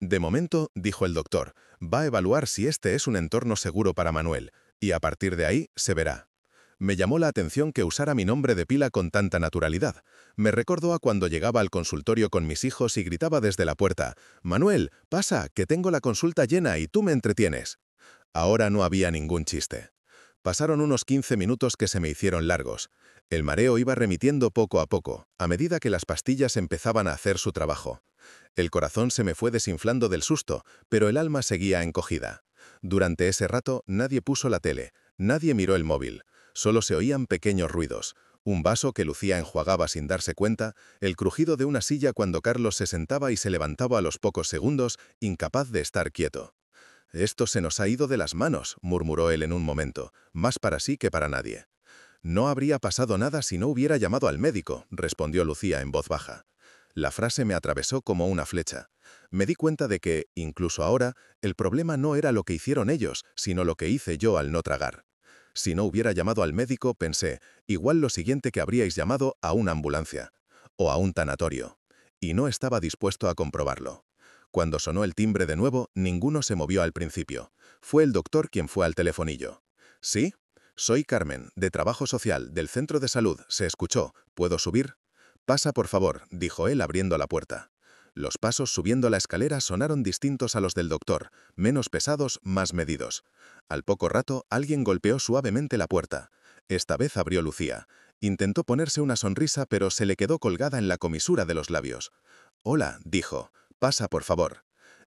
«De momento», dijo el doctor, «va a evaluar si este es un entorno seguro para Manuel, y a partir de ahí se verá». Me llamó la atención que usara mi nombre de pila con tanta naturalidad. Me recordó a cuando llegaba al consultorio con mis hijos y gritaba desde la puerta: «Manuel, pasa, que tengo la consulta llena y tú me entretienes». Ahora no había ningún chiste. Pasaron unos 15 minutos que se me hicieron largos. El mareo iba remitiendo poco a poco, a medida que las pastillas empezaban a hacer su trabajo. El corazón se me fue desinflando del susto, pero el alma seguía encogida. Durante ese rato nadie puso la tele, nadie miró el móvil. Solo se oían pequeños ruidos. Un vaso que Lucía enjuagaba sin darse cuenta, el crujido de una silla cuando Carlos se sentaba y se levantaba a los pocos segundos, incapaz de estar quieto. «Esto se nos ha ido de las manos», murmuró él en un momento, más para sí que para nadie. «No habría pasado nada si no hubiera llamado al médico», respondió Lucía en voz baja. La frase me atravesó como una flecha. Me di cuenta de que, incluso ahora, el problema no era lo que hicieron ellos, sino lo que hice yo al no tragar. Si no hubiera llamado al médico, pensé, igual lo siguiente que habríais llamado a una ambulancia. O a un tanatorio. Y no estaba dispuesto a comprobarlo. Cuando sonó el timbre de nuevo, ninguno se movió al principio. Fue el doctor quien fue al telefonillo. «¿Sí? Soy Carmen, de Trabajo Social, del Centro de Salud. ¿Se escuchó? ¿Puedo subir?» «Pasa, por favor», dijo él abriendo la puerta. Los pasos subiendo la escalera sonaron distintos a los del doctor, menos pesados, más medidos. Al poco rato, alguien golpeó suavemente la puerta. Esta vez abrió Lucía. Intentó ponerse una sonrisa, pero se le quedó colgada en la comisura de los labios. «Hola», dijo. «Pasa, por favor».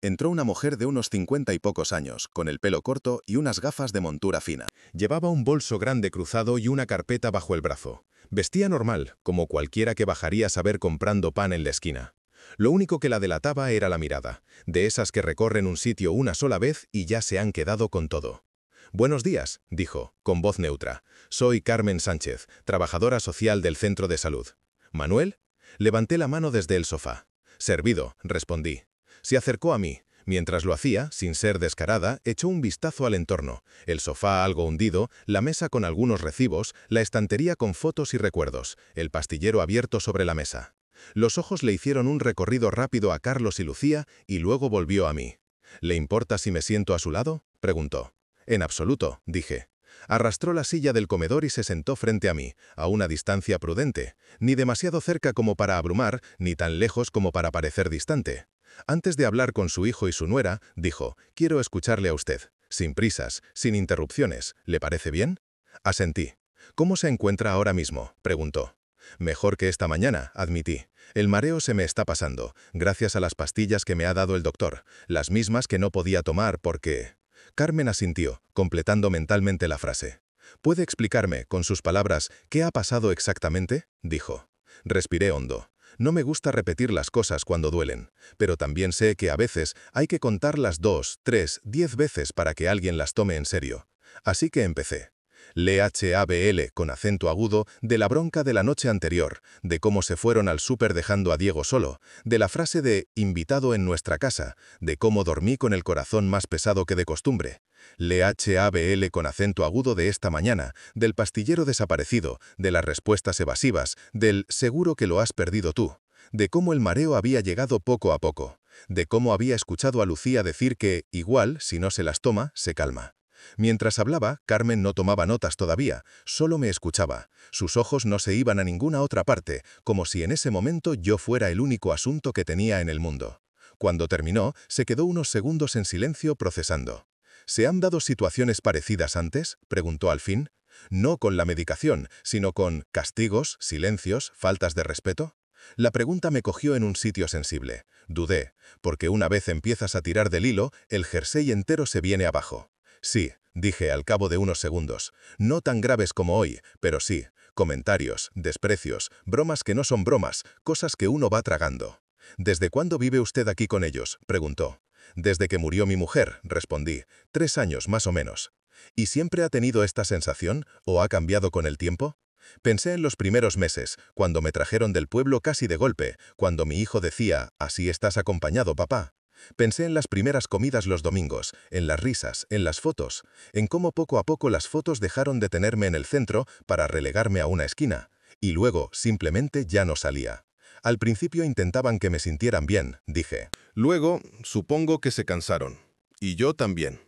Entró una mujer de unos 50 y pocos años, con el pelo corto y unas gafas de montura fina. Llevaba un bolso grande cruzado y una carpeta bajo el brazo. Vestía normal, como cualquiera que bajaría a saber comprando pan en la esquina. Lo único que la delataba era la mirada, de esas que recorren un sitio una sola vez y ya se han quedado con todo. «Buenos días», dijo, con voz neutra. «Soy Carmen Sánchez, trabajadora social del centro de salud». «¿Manuel?». Levanté la mano desde el sofá. «Servido», respondí. Se acercó a mí. Mientras lo hacía, sin ser descarada, echó un vistazo al entorno. El sofá algo hundido, la mesa con algunos recibos, la estantería con fotos y recuerdos, el pastillero abierto sobre la mesa. Los ojos le hicieron un recorrido rápido a Carlos y Lucía y luego volvió a mí. «¿Le importa si me siento a su lado?», preguntó.
En absoluto, dije. Arrastró la silla del comedor y se sentó frente a mí, a una distancia prudente, ni demasiado cerca como para abrumar, ni tan lejos como para parecer distante. Antes de hablar con su hijo y su nuera, dijo, «Quiero escucharle a usted, sin prisas, sin interrupciones. ¿Le parece bien?» Asentí. «¿Cómo se encuentra ahora mismo?», preguntó. «Mejor que esta mañana», admití. «El mareo se me está pasando, gracias a las pastillas que me ha dado el doctor, las mismas que no podía tomar porque...» Carmen asintió, completando mentalmente la frase. «¿Puede explicarme, con sus palabras, qué ha pasado exactamente?», dijo. Respiré hondo. No me gusta repetir las cosas cuando duelen, pero también sé que a veces hay que contarlas 2, 3, 10 veces para que alguien las tome en serio. Así que empecé. LHABL, con acento agudo, de la bronca de la noche anterior, de cómo se fueron al súper dejando a Diego solo, de la frase de «invitado en nuestra casa», de cómo dormí con el corazón más pesado que de costumbre. LHABL con acento agudo de esta mañana, del pastillero desaparecido, de las respuestas evasivas, del «seguro que lo has perdido tú», de cómo el mareo había llegado poco a poco, de cómo había escuchado a Lucía decir que, igual, si no se las toma, se calma. Mientras hablaba, Carmen no tomaba notas todavía, solo me escuchaba. Sus ojos no se iban a ninguna otra parte, como si en ese momento yo fuera el único asunto que tenía en el mundo. Cuando terminó, se quedó unos segundos en silencio procesando. «¿Se han dado situaciones parecidas antes?», preguntó al fin. «No con la medicación, sino con castigos, silencios, faltas de respeto». La pregunta me cogió en un sitio sensible. Dudé, porque una vez empiezas a tirar del hilo, el jersey entero se viene abajo. «Sí», dije al cabo de unos segundos, «no tan graves como hoy, pero sí, comentarios, desprecios, bromas que no son bromas, cosas que uno va tragando». «¿Desde cuándo vive usted aquí con ellos?», preguntó. «Desde que murió mi mujer», respondí, 3 años más o menos». «¿Y siempre ha tenido esta sensación, o ha cambiado con el tiempo?» Pensé en los primeros meses, cuando me trajeron del pueblo casi de golpe, cuando mi hijo decía, «Así estás acompañado, papá». Pensé en las primeras comidas los domingos, en las risas, en las fotos, en cómo poco a poco las fotos dejaron de tenerme en el centro para relegarme a una esquina, y luego simplemente ya no salía. Al principio intentaban que me sintieran bien, dije.
Luego, supongo que se cansaron. Y yo también.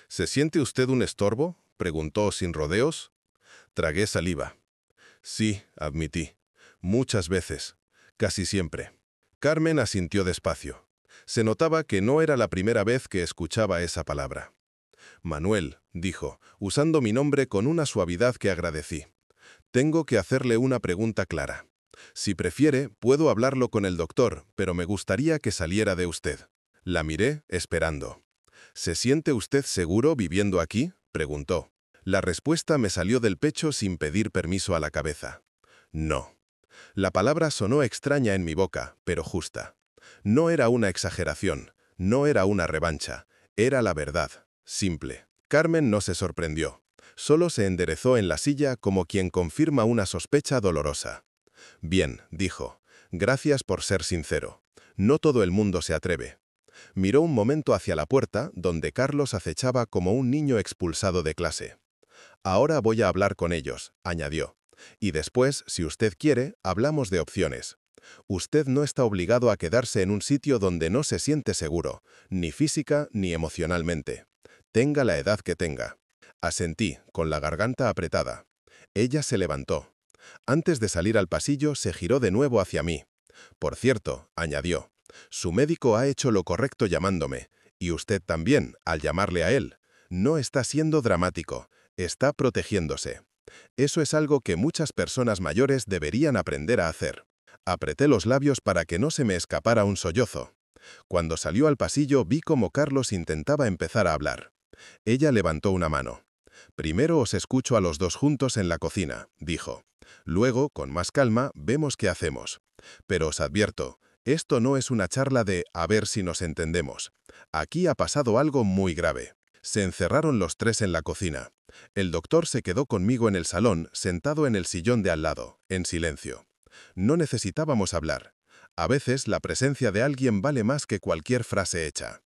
¿Se siente usted un estorbo?, preguntó sin rodeos. Tragué saliva. Sí, admití. Muchas veces. Casi siempre. Carmen asintió despacio. Se notaba que no era la primera vez que escuchaba esa palabra. «Manuel», dijo, usando mi nombre con una suavidad que agradecí. «Tengo que hacerle una pregunta clara. Si prefiere, puedo hablarlo con el doctor, pero me gustaría que saliera de usted». La miré, esperando. «¿Se siente usted seguro viviendo aquí?», preguntó. La respuesta me salió del pecho sin pedir permiso a la cabeza. «No». La palabra sonó extraña en mi boca, pero justa. No era una exageración, no era una revancha, era la verdad, simple. Carmen no se sorprendió. Solo se enderezó en la silla como quien confirma una sospecha dolorosa. «Bien», dijo, «gracias por ser sincero. No todo el mundo se atreve». Miró un momento hacia la puerta, donde Carlos acechaba como un niño expulsado de clase. «Ahora voy a hablar con ellos», añadió. «Y después, si usted quiere, hablamos de opciones. Usted no está obligado a quedarse en un sitio donde no se siente seguro, ni física ni emocionalmente. Tenga la edad que tenga». Asentí, con la garganta apretada. Ella se levantó. Antes de salir al pasillo, se giró de nuevo hacia mí. «Por cierto», añadió, «su médico ha hecho lo correcto llamándome, y usted también, al llamarle a él. No está siendo dramático, está protegiéndose. Eso es algo que muchas personas mayores deberían aprender a hacer». Apreté los labios para que no se me escapara un sollozo. Cuando salió al pasillo vi cómo Carlos intentaba empezar a hablar. Ella levantó una mano. «Primero os escucho a los dos juntos en la cocina», dijo. «Luego, con más calma, vemos qué hacemos. Pero os advierto, esto no es una charla de a ver si nos entendemos. Aquí ha pasado algo muy grave». Se encerraron los tres en la cocina. El doctor se quedó conmigo en el salón, sentado en el sillón de al lado, en silencio. No necesitábamos hablar. A veces la presencia de alguien vale más que cualquier frase hecha.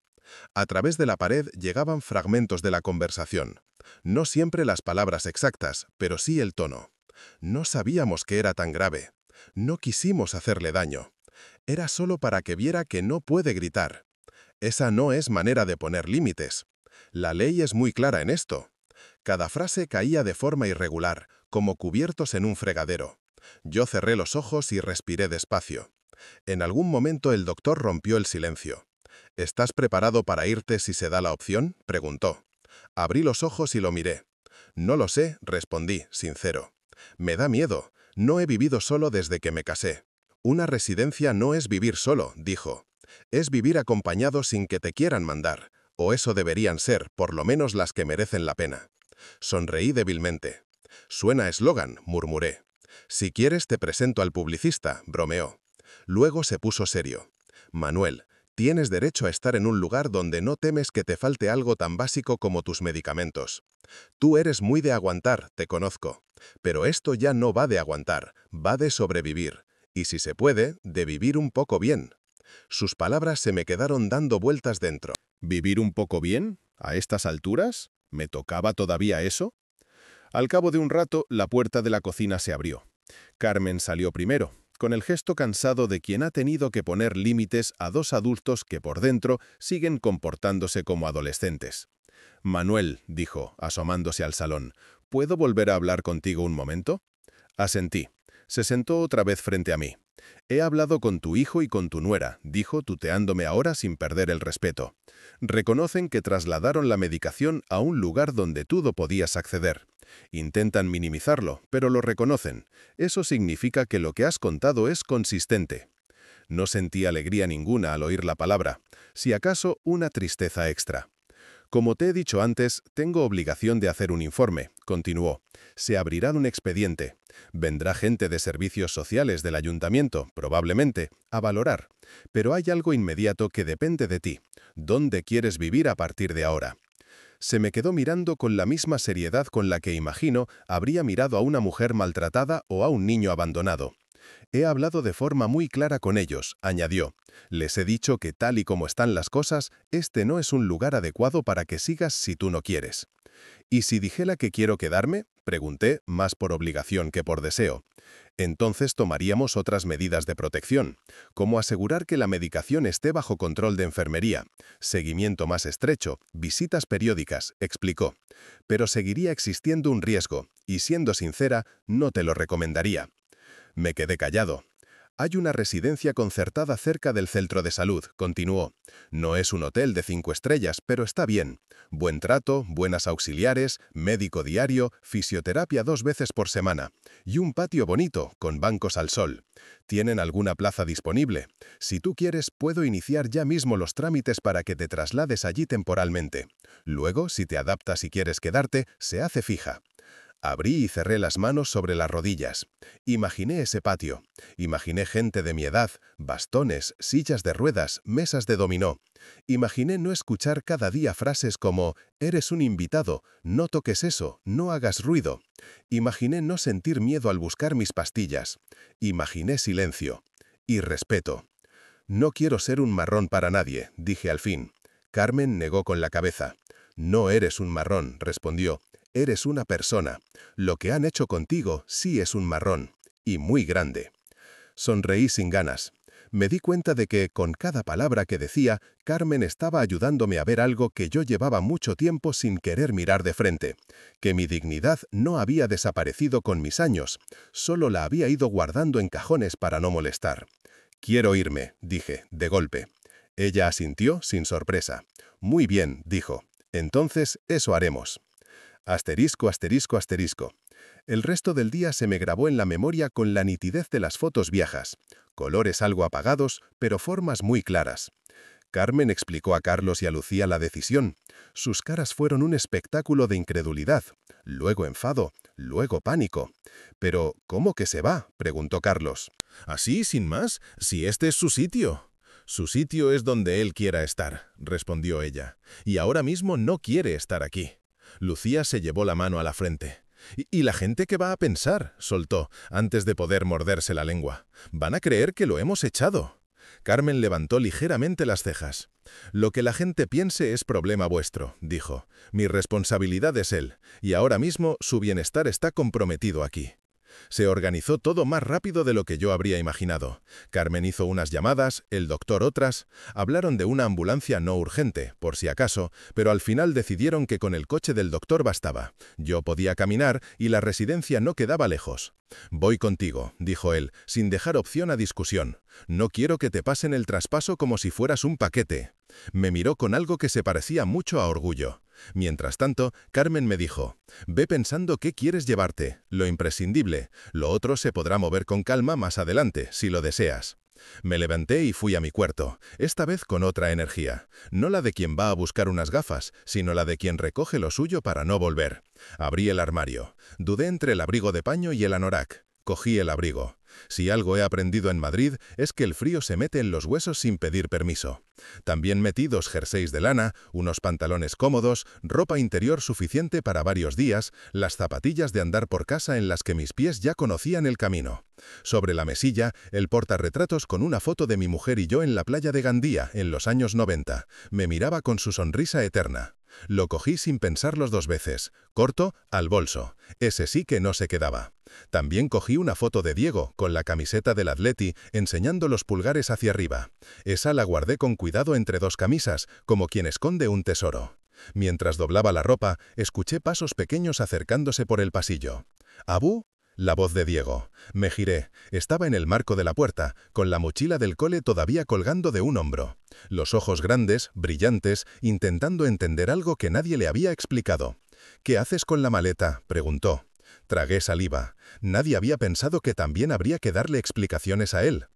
A través de la pared llegaban fragmentos de la conversación. No siempre las palabras exactas, pero sí el tono. No sabíamos que era tan grave. No quisimos hacerle daño. Era solo para que viera que no puede gritar. Esa no es manera de poner límites.
La ley es muy clara en esto. Cada frase caía de forma irregular, como cubiertos en un fregadero. Yo cerré los ojos y respiré despacio. En algún momento el doctor rompió el silencio. ¿Estás preparado para irte si se da la opción?, preguntó. Abrí los ojos y lo miré. No lo sé, respondí, sincero. Me da miedo. No he vivido solo desde que me casé. Una residencia no es vivir solo, dijo. Es vivir acompañado sin que te quieran mandar. O eso deberían ser, por lo menos las que merecen la pena. Sonreí débilmente. Suena a eslogan, murmuré. Si quieres te presento al publicista, bromeó. Luego se puso serio. Manuel, tienes derecho a estar en un lugar donde no temes que te falte algo tan básico como tus medicamentos. Tú eres muy de aguantar, te conozco. Pero esto ya no va de aguantar, va de sobrevivir. Y si se puede, de vivir un poco bien. Sus palabras se me quedaron dando vueltas dentro.
¿Vivir un poco bien? ¿A estas alturas? ¿Me tocaba todavía eso? Al cabo de un rato, la puerta de la cocina se abrió. Carmen salió primero, con el gesto cansado de quien ha tenido que poner límites a dos adultos que por dentro siguen comportándose como adolescentes. «Manuel», dijo, asomándose al salón, «¿puedo volver a hablar contigo un momento?» Asentí. Se sentó otra vez frente a mí. «He hablado con tu hijo y con tu nuera», dijo, tuteándome ahora sin perder el respeto. «Reconocen que trasladaron la medicación a un lugar donde tú no podías acceder. Intentan minimizarlo, pero lo reconocen. Eso significa que lo que has contado es consistente». No sentí alegría ninguna al oír la palabra, si acaso una tristeza extra. «Como te he dicho antes, tengo obligación de hacer un informe», continuó. «Se abrirá un expediente. Vendrá gente de servicios sociales del ayuntamiento, probablemente, a valorar. Pero hay algo inmediato que depende de ti. ¿Dónde quieres vivir a partir de ahora?» Se me quedó mirando con la misma seriedad con la que, imagino, habría mirado a una mujer maltratada o a un niño abandonado. «He hablado de forma muy clara con ellos», añadió. «Les he dicho que tal y como están las cosas, este no es un lugar adecuado para que sigas si tú no quieres». «¿Y si dijera que quiero quedarme?», pregunté, más por obligación que por deseo. «Entonces tomaríamos otras medidas de protección, como asegurar que la medicación esté bajo control de enfermería, seguimiento más estrecho, visitas periódicas», explicó. «Pero seguiría existiendo un riesgo, y siendo sincera, no te lo recomendaría». Me quedé callado. «Hay una residencia concertada cerca del centro de salud», continuó. «No es un hotel de 5 estrellas, pero está bien. Buen trato, buenas auxiliares, médico diario, fisioterapia 2 veces por semana. Y un patio bonito, con bancos al sol. Tienen alguna plaza disponible. Si tú quieres, puedo iniciar ya mismo los trámites para que te traslades allí temporalmente. Luego, si te adaptas y quieres quedarte, se hace fija». Abrí y cerré las manos sobre las rodillas. Imaginé ese patio. Imaginé gente de mi edad, bastones, sillas de ruedas, mesas de dominó. Imaginé no escuchar cada día frases como «eres un invitado, no toques eso, no hagas ruido». Imaginé no sentir miedo al buscar mis pastillas. Imaginé silencio. Y respeto. «No quiero ser un marrón para nadie», dije al fin. Carmen negó con la cabeza. «No eres un marrón», respondió. «Eres una persona. Lo que han hecho contigo sí es un marrón. Y muy grande». Sonreí sin ganas. Me di cuenta de que, con cada palabra que decía, Carmen estaba ayudándome a ver algo que yo llevaba mucho tiempo sin querer mirar de frente. Que mi dignidad no había desaparecido con mis años. Solo la había ido guardando en cajones para no molestar. «Quiero irme», dije, de golpe. Ella asintió sin sorpresa. «Muy bien», dijo. «Entonces, eso haremos». Asterisco, asterisco, asterisco. El resto del día se me grabó en la memoria con la nitidez de las fotos viejas. Colores algo apagados, pero formas muy claras. Carmen explicó a Carlos y a Lucía la decisión. Sus caras fueron un espectáculo de incredulidad, luego enfado, luego pánico. «¿Pero cómo que se va?», preguntó Carlos. «Así, sin más, si este es su sitio». «Su sitio es donde él quiera estar», respondió ella. «Y ahora mismo no quiere estar aquí». Lucía se llevó la mano a la frente. «¿Y la gente qué va a pensar?», soltó, antes de poder morderse la lengua. «Van a creer que lo hemos echado». Carmen levantó ligeramente las cejas. «Lo que la gente piense es problema vuestro», dijo. «Mi responsabilidad es él, y ahora mismo su bienestar está comprometido aquí». Se organizó todo más rápido de lo que yo habría imaginado. Carmen hizo unas llamadas, el doctor otras. Hablaron de una ambulancia no urgente, por si acaso, pero al final decidieron que con el coche del doctor bastaba. Yo podía caminar y la residencia no quedaba lejos. «Voy contigo», dijo él, sin dejar opción a discusión. «No quiero que te pasen el traspaso como si fueras un paquete». Me miró con algo que se parecía mucho a orgullo. Mientras tanto, Carmen me dijo: «Ve pensando qué quieres llevarte, lo imprescindible. Lo otro se podrá mover con calma más adelante, si lo deseas». Me levanté y fui a mi cuarto, esta vez con otra energía. No la de quien va a buscar unas gafas, sino la de quien recoge lo suyo para no volver. Abrí el armario. Dudé entre el abrigo de paño y el anorak. Cogí el abrigo. Si algo he aprendido en Madrid es que el frío se mete en los huesos sin pedir permiso. También metí 2 jerseys de lana, unos pantalones cómodos, ropa interior suficiente para varios días, las zapatillas de andar por casa en las que mis pies ya conocían el camino. Sobre la mesilla, el portarretratos con una foto de mi mujer y yo en la playa de Gandía, en los años 90. Me miraba con su sonrisa eterna. Lo cogí sin pensarlos 2 veces. Corto, al bolso. Ese sí que no se quedaba. También cogí una foto de Diego, con la camiseta del Atleti, enseñando los pulgares hacia arriba. Esa la guardé con cuidado entre 2 camisas, como quien esconde un tesoro. Mientras doblaba la ropa, escuché pasos pequeños acercándose por el pasillo. «¿Abu?» La voz de Diego. Me giré. Estaba en el marco de la puerta, con la mochila del cole todavía colgando de un hombro. Los ojos grandes, brillantes, intentando entender algo que nadie le había explicado. «¿Qué haces con la maleta?», preguntó. Tragué saliva. Nadie había pensado que también habría que darle explicaciones a él.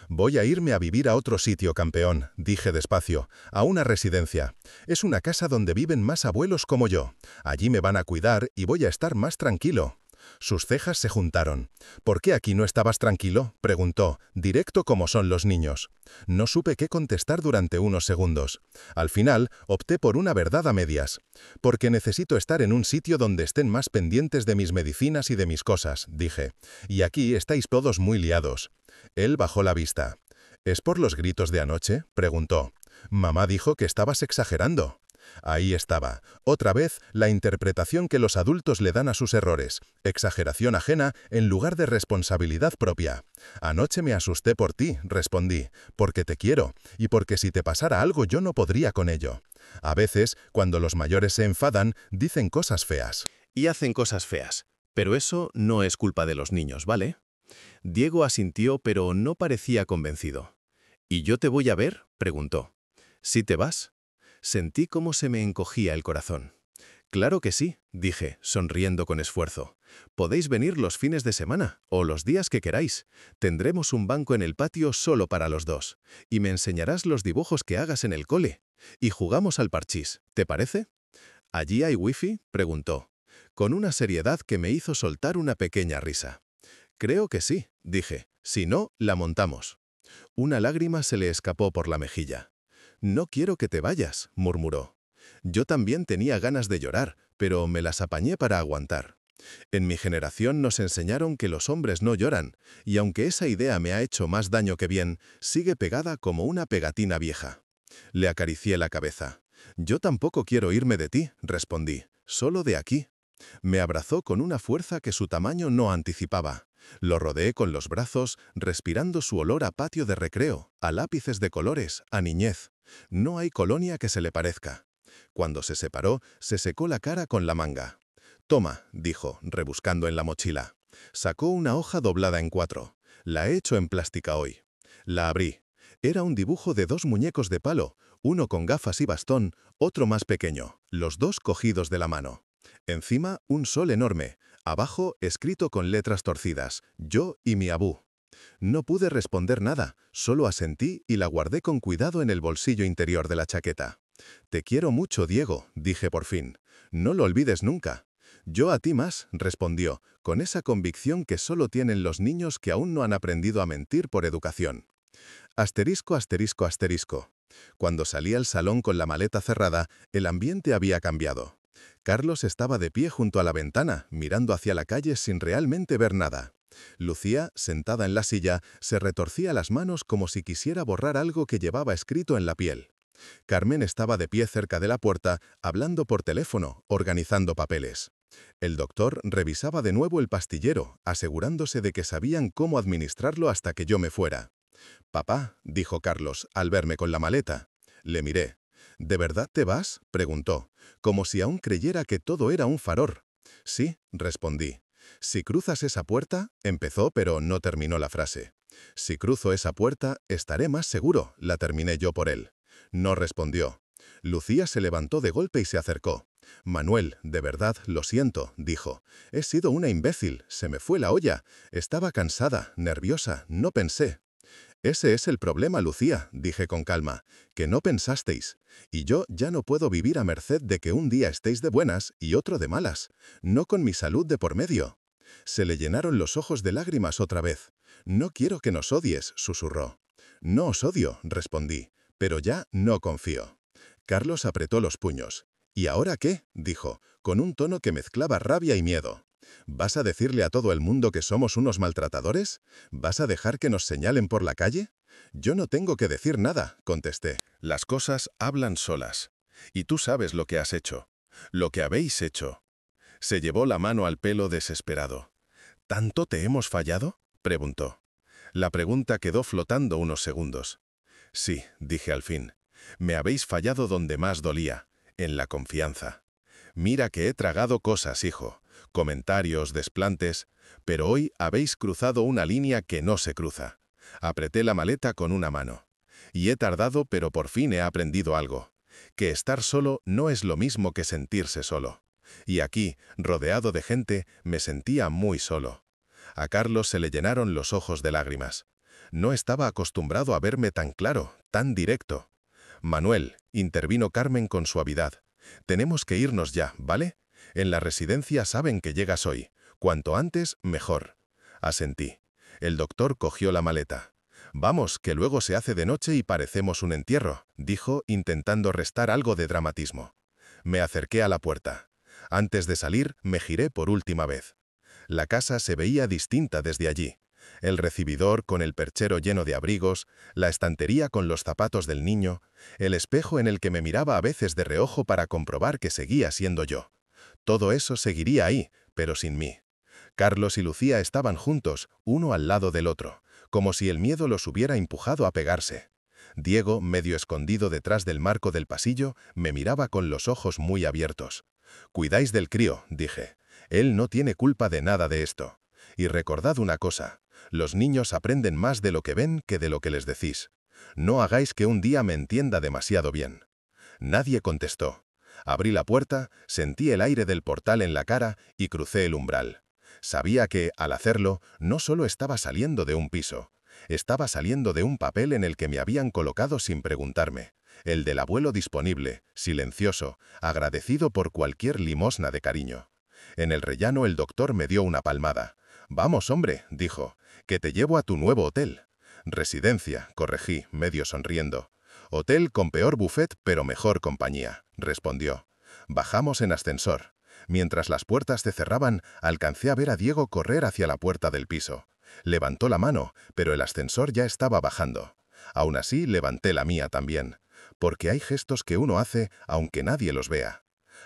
«Voy a irme a vivir a otro sitio, campeón», dije despacio, «a una residencia. Es una casa donde viven más abuelos como yo. Allí me van a cuidar y voy a estar más tranquilo». Sus cejas se juntaron. «¿Por qué aquí no estabas tranquilo?», preguntó, directo como son los niños. No supe qué contestar durante unos segundos. Al final, opté por una verdad a medias. «Porque necesito estar en un sitio donde estén más pendientes de mis medicinas y de mis cosas», dije. «Y aquí estáis todos muy liados». Él bajó la vista. «¿Es por los gritos de anoche?», preguntó. «Mamá dijo que estabas exagerando». Ahí estaba, otra vez, la interpretación que los adultos le dan a sus errores, exageración ajena en lugar de responsabilidad propia. «Anoche me asusté por ti», respondí, «porque te quiero, y porque si te pasara algo yo no podría con ello». A veces, cuando los mayores se enfadan, dicen cosas feas.
Y hacen cosas feas, pero eso no es culpa de los niños, ¿vale? Diego asintió, pero no parecía convencido. «¿Y yo te voy a ver?», preguntó. «¿Sí te vas?». Sentí cómo se me encogía el corazón. «Claro que sí», dije, sonriendo con esfuerzo. «Podéis venir los fines de semana, o los días que queráis. Tendremos un banco en el patio solo para los 2. Y me enseñarás los dibujos que hagas en el cole. Y jugamos al parchís, ¿te parece?». «¿Allí hay wifi?», preguntó, con una seriedad que me hizo soltar una pequeña risa. «Creo que sí», dije. «Si no, la montamos». Una lágrima se le escapó por la mejilla. «No quiero que te vayas», murmuró. Yo también tenía ganas de llorar, pero me las apañé para aguantar. En mi generación nos enseñaron que los hombres no lloran, y aunque esa idea me ha hecho más daño que bien, sigue pegada como una pegatina vieja. Le acaricié la cabeza. «Yo tampoco quiero irme de ti», respondí, «solo de aquí». Me abrazó con una fuerza que su tamaño no anticipaba. Lo rodeé con los brazos, respirando su olor a patio de recreo, a lápices de colores, a niñez. No hay colonia que se le parezca. Cuando se separó, se secó la cara con la manga. «Toma», dijo, rebuscando en la mochila. Sacó una hoja doblada en 4. «La he hecho en plástica hoy». La abrí. Era un dibujo de 2 muñecos de palo, uno con gafas y bastón, otro más pequeño, los 2 cogidos de la mano. Encima, un sol enorme. Abajo, escrito con letras torcidas, «Yo y mi abú». No pude responder nada, solo asentí y la guardé con cuidado en el bolsillo interior de la chaqueta. «Te quiero mucho, Diego», dije por fin. «No lo olvides nunca». «Yo a ti más», respondió, con esa convicción que solo tienen los niños que aún no han aprendido a mentir por educación. Asterisco, asterisco, asterisco. Cuando salí al salón con la maleta cerrada, el ambiente había cambiado. Carlos estaba de pie junto a la ventana, mirando hacia la calle sin realmente ver nada. Lucía, sentada en la silla, se retorcía las manos como si quisiera borrar algo que llevaba escrito en la piel. Carmen estaba de pie cerca de la puerta, hablando por teléfono, organizando papeles.
El doctor revisaba de nuevo el pastillero, asegurándose de que sabían cómo administrarlo hasta que yo me fuera. «Papá», dijo Carlos, al verme con la maleta. Le miré. «¿De verdad te vas?», preguntó, como si aún creyera que todo era un faror. «Sí», respondí. «Si cruzas esa puerta», empezó, pero no terminó la frase. «Si cruzo esa puerta, estaré más seguro», la terminé yo por él. No respondió. Lucía se levantó de golpe y se acercó. «Manuel, de verdad, lo siento», dijo. «He sido una imbécil, se me fue la olla. Estaba cansada, nerviosa, no pensé». «Ese es el problema, Lucía», dije con calma, «que no pensasteis. Y yo ya no puedo vivir a merced de que un día estéis de buenas y otro de malas, no con mi salud de por medio». Se le llenaron los ojos de lágrimas otra vez. «No quiero que nos odies», susurró. «No os odio», respondí, «pero ya no confío». Carlos apretó los puños. «¿Y ahora qué?», dijo, con un tono que mezclaba rabia y miedo. «¿Vas a decirle a todo el mundo que somos unos maltratadores? ¿Vas a dejar que nos señalen por la calle?» «Yo no tengo que decir nada», contesté.
Las cosas hablan solas. Y tú sabes lo que has hecho. Lo que habéis hecho. Se llevó la mano al pelo desesperado. ¿Tanto te hemos fallado?, preguntó. La pregunta quedó flotando unos segundos. «Sí», dije al fin. «Me habéis fallado donde más dolía, en la confianza. Mira que he tragado cosas, hijo, comentarios, desplantes, pero hoy habéis cruzado una línea que no se cruza». Apreté la maleta con una mano. Y he tardado, pero por fin he aprendido algo. Que estar solo no es lo mismo que sentirse solo. Y aquí, rodeado de gente, me sentía muy solo. A Carlos se le llenaron los ojos de lágrimas. No estaba acostumbrado a verme tan claro, tan directo. «Manuel», intervino Carmen con suavidad, «tenemos que irnos ya, ¿vale? En la residencia saben que llegas hoy. Cuanto antes, mejor». Asentí. El doctor cogió la maleta. «Vamos, que luego se hace de noche y parecemos un entierro», dijo, intentando restar algo de dramatismo. Me acerqué a la puerta. Antes de salir, me giré por última vez. La casa se veía distinta desde allí. El recibidor con el perchero lleno de abrigos, la estantería con los zapatos del niño, el espejo en el que me miraba a veces de reojo para comprobar que seguía siendo yo. Todo eso seguiría ahí, pero sin mí. Carlos y Lucía estaban juntos, uno al lado del otro, como si el miedo los hubiera empujado a pegarse. Diego, medio escondido detrás del marco del pasillo, me miraba con los ojos muy abiertos. «Cuidáis del crío», dije. «Él no tiene culpa de nada de esto. Y recordad una cosa, los niños aprenden más de lo que ven que de lo que les decís. No hagáis que un día me entienda demasiado bien». Nadie contestó. Abrí la puerta, sentí el aire del portal en la cara y crucé el umbral. Sabía que, al hacerlo, no solo estaba saliendo de un piso, estaba saliendo de un papel en el que me habían colocado sin preguntarme, el del abuelo disponible, silencioso, agradecido por cualquier limosna de cariño. En el rellano el doctor me dio una palmada. «Vamos, hombre», dijo, «que te llevo a tu nuevo hotel». «Residencia», corregí, medio sonriendo. «Hotel con peor buffet pero mejor compañía», respondió. Bajamos en ascensor. Mientras las puertas se cerraban, alcancé a ver a Diego correr hacia la puerta del piso. Levantó la mano, pero el ascensor ya estaba bajando. Aún así, levanté la mía también. Porque hay gestos que uno hace aunque nadie los vea.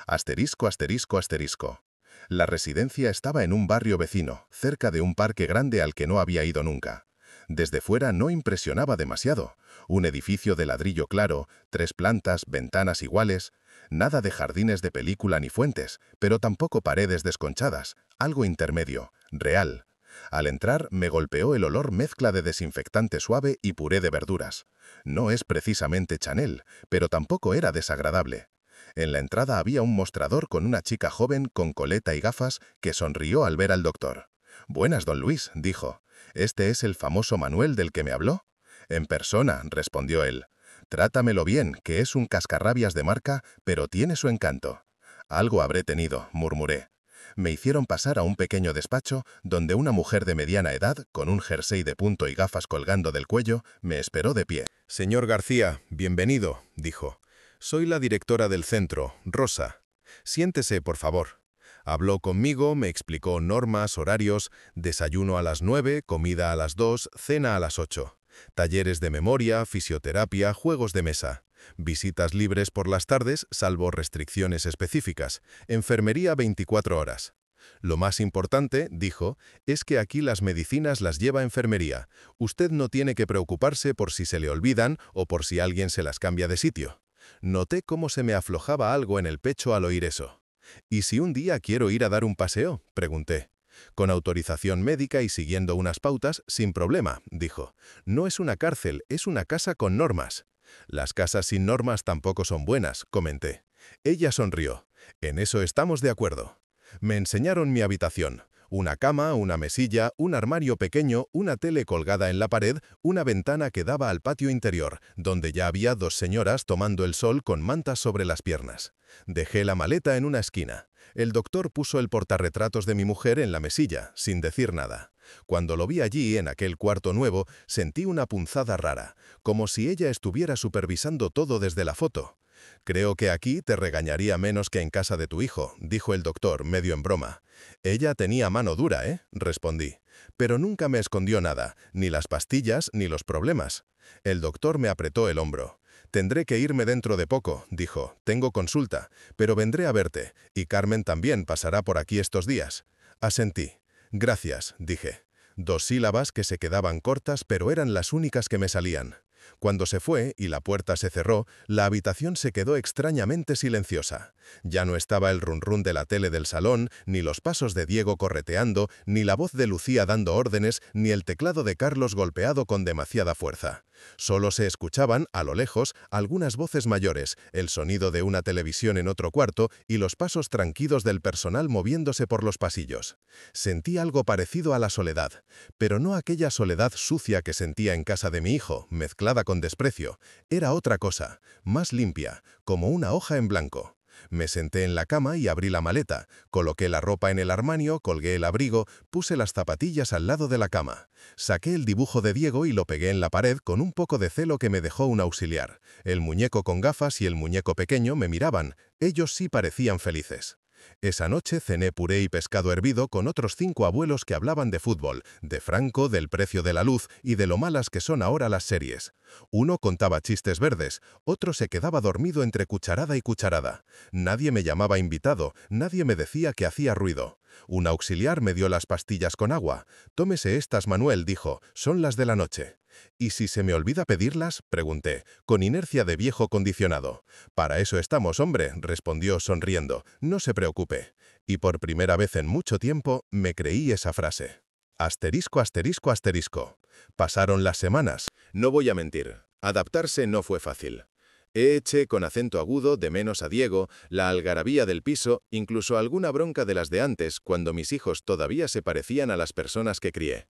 Asterisco, asterisco, asterisco. La residencia estaba en un barrio vecino, cerca de un parque grande al que no había ido nunca. Desde fuera no impresionaba demasiado. Un edificio de ladrillo claro, 3 plantas, ventanas iguales. Nada de jardines de película ni fuentes, pero tampoco paredes desconchadas, algo intermedio, real. Al entrar me golpeó el olor mezcla de desinfectante suave y puré de verduras. No es precisamente Chanel, pero tampoco era desagradable. En la entrada había un mostrador con una chica joven con coleta y gafas que sonrió al ver al doctor. «Buenas, don Luis», dijo. «¿Este es el famoso Manuel del que me habló?» «En persona», respondió él. «Trátamelo bien, que es un cascarrabias de marca, pero tiene su encanto». «Algo habré tenido», murmuré. Me hicieron pasar a un pequeño despacho, donde una mujer de mediana edad, con un jersey de punto y gafas colgando del cuello, me esperó de pie. «Señor García, bienvenido», dijo. «Soy la directora del centro, Rosa. Siéntese, por favor». Habló conmigo, me explicó normas, horarios, desayuno a las 9, comida a las 2, cena a las 8. Talleres de memoria, fisioterapia, juegos de mesa.
Visitas libres por las tardes, salvo restricciones específicas. Enfermería 24 horas. Lo más importante, dijo, es que aquí las medicinas las lleva enfermería. Usted no tiene que preocuparse por si se le olvidan o por si alguien se las cambia de sitio. Noté cómo se me aflojaba algo en el pecho al oír eso. ¿Y si un día quiero ir a dar un paseo?, pregunté. Con autorización médica y siguiendo unas pautas, sin problema, dijo. No es una cárcel, es una casa con normas. Las casas sin normas tampoco son buenas, comenté. Ella sonrió. En eso estamos de acuerdo. Me enseñaron mi habitación. Una cama, una mesilla, un armario pequeño, una tele colgada en la pared, una ventana que daba al patio interior, donde ya había 2 señoras tomando el sol con mantas sobre las piernas. Dejé la maleta en una esquina. El doctor puso el portarretratos de mi mujer en la mesilla, sin decir nada. Cuando lo vi allí, en aquel cuarto nuevo, sentí una punzada rara, como si ella estuviera supervisando todo desde la foto. «Creo que aquí te regañaría menos que en casa de tu hijo», dijo el doctor, medio en broma. «Ella tenía mano dura, ¿eh?», respondí. Pero nunca me escondió nada, ni las pastillas ni los problemas. El doctor me apretó el hombro. «Tendré que irme dentro de poco», dijo. «Tengo consulta, pero vendré a verte, y Carmen también pasará por aquí estos días». Asentí. «Gracias», dije. 2 sílabas que se quedaban cortas, pero eran las únicas que me salían. Cuando se fue y la puerta se cerró, la habitación se quedó extrañamente silenciosa. Ya no estaba el run-run de la tele del salón, ni los pasos de Diego correteando, ni la voz de Lucía dando órdenes, ni el teclado de Carlos golpeado con demasiada fuerza. Solo se escuchaban, a lo lejos, algunas voces mayores, el sonido de una televisión en otro cuarto y los pasos tranquilos del personal moviéndose por los pasillos. Sentí algo parecido a la soledad, pero no aquella soledad sucia que sentía en casa de mi hijo, mezclada con desprecio. Era otra cosa, más limpia, como una hoja en blanco. Me senté en la cama y abrí la maleta, coloqué la ropa en el armario, colgué el abrigo, puse las zapatillas al lado de la cama. Saqué el dibujo de Diego y lo pegué en la pared con un poco de celo que me dejó un auxiliar. El muñeco con gafas y el muñeco pequeño me miraban, ellos sí parecían felices. Esa noche cené puré y pescado hervido con otros 5 abuelos que hablaban de fútbol, de Franco, del precio de la luz y de lo malas que son ahora las series. Uno contaba chistes verdes, otro se quedaba dormido entre cucharada y cucharada. Nadie me llamaba invitado, nadie me decía que hacía ruido. Un auxiliar me dio las pastillas con agua. «Tómese estas, Manuel», dijo, «son las de la noche». «¿Y si se me olvida pedirlas?», pregunté, con inercia de viejo condicionado. «Para eso estamos, hombre», respondió sonriendo, «no se preocupe». Y por primera vez en mucho tiempo me creí esa frase. Asterisco, asterisco, asterisco. Pasaron las semanas.
No voy a mentir, adaptarse no fue fácil. Eché con acento agudo de menos a Diego, la algarabía del piso, incluso alguna bronca de las de antes, cuando mis hijos todavía se parecían a las personas que crié.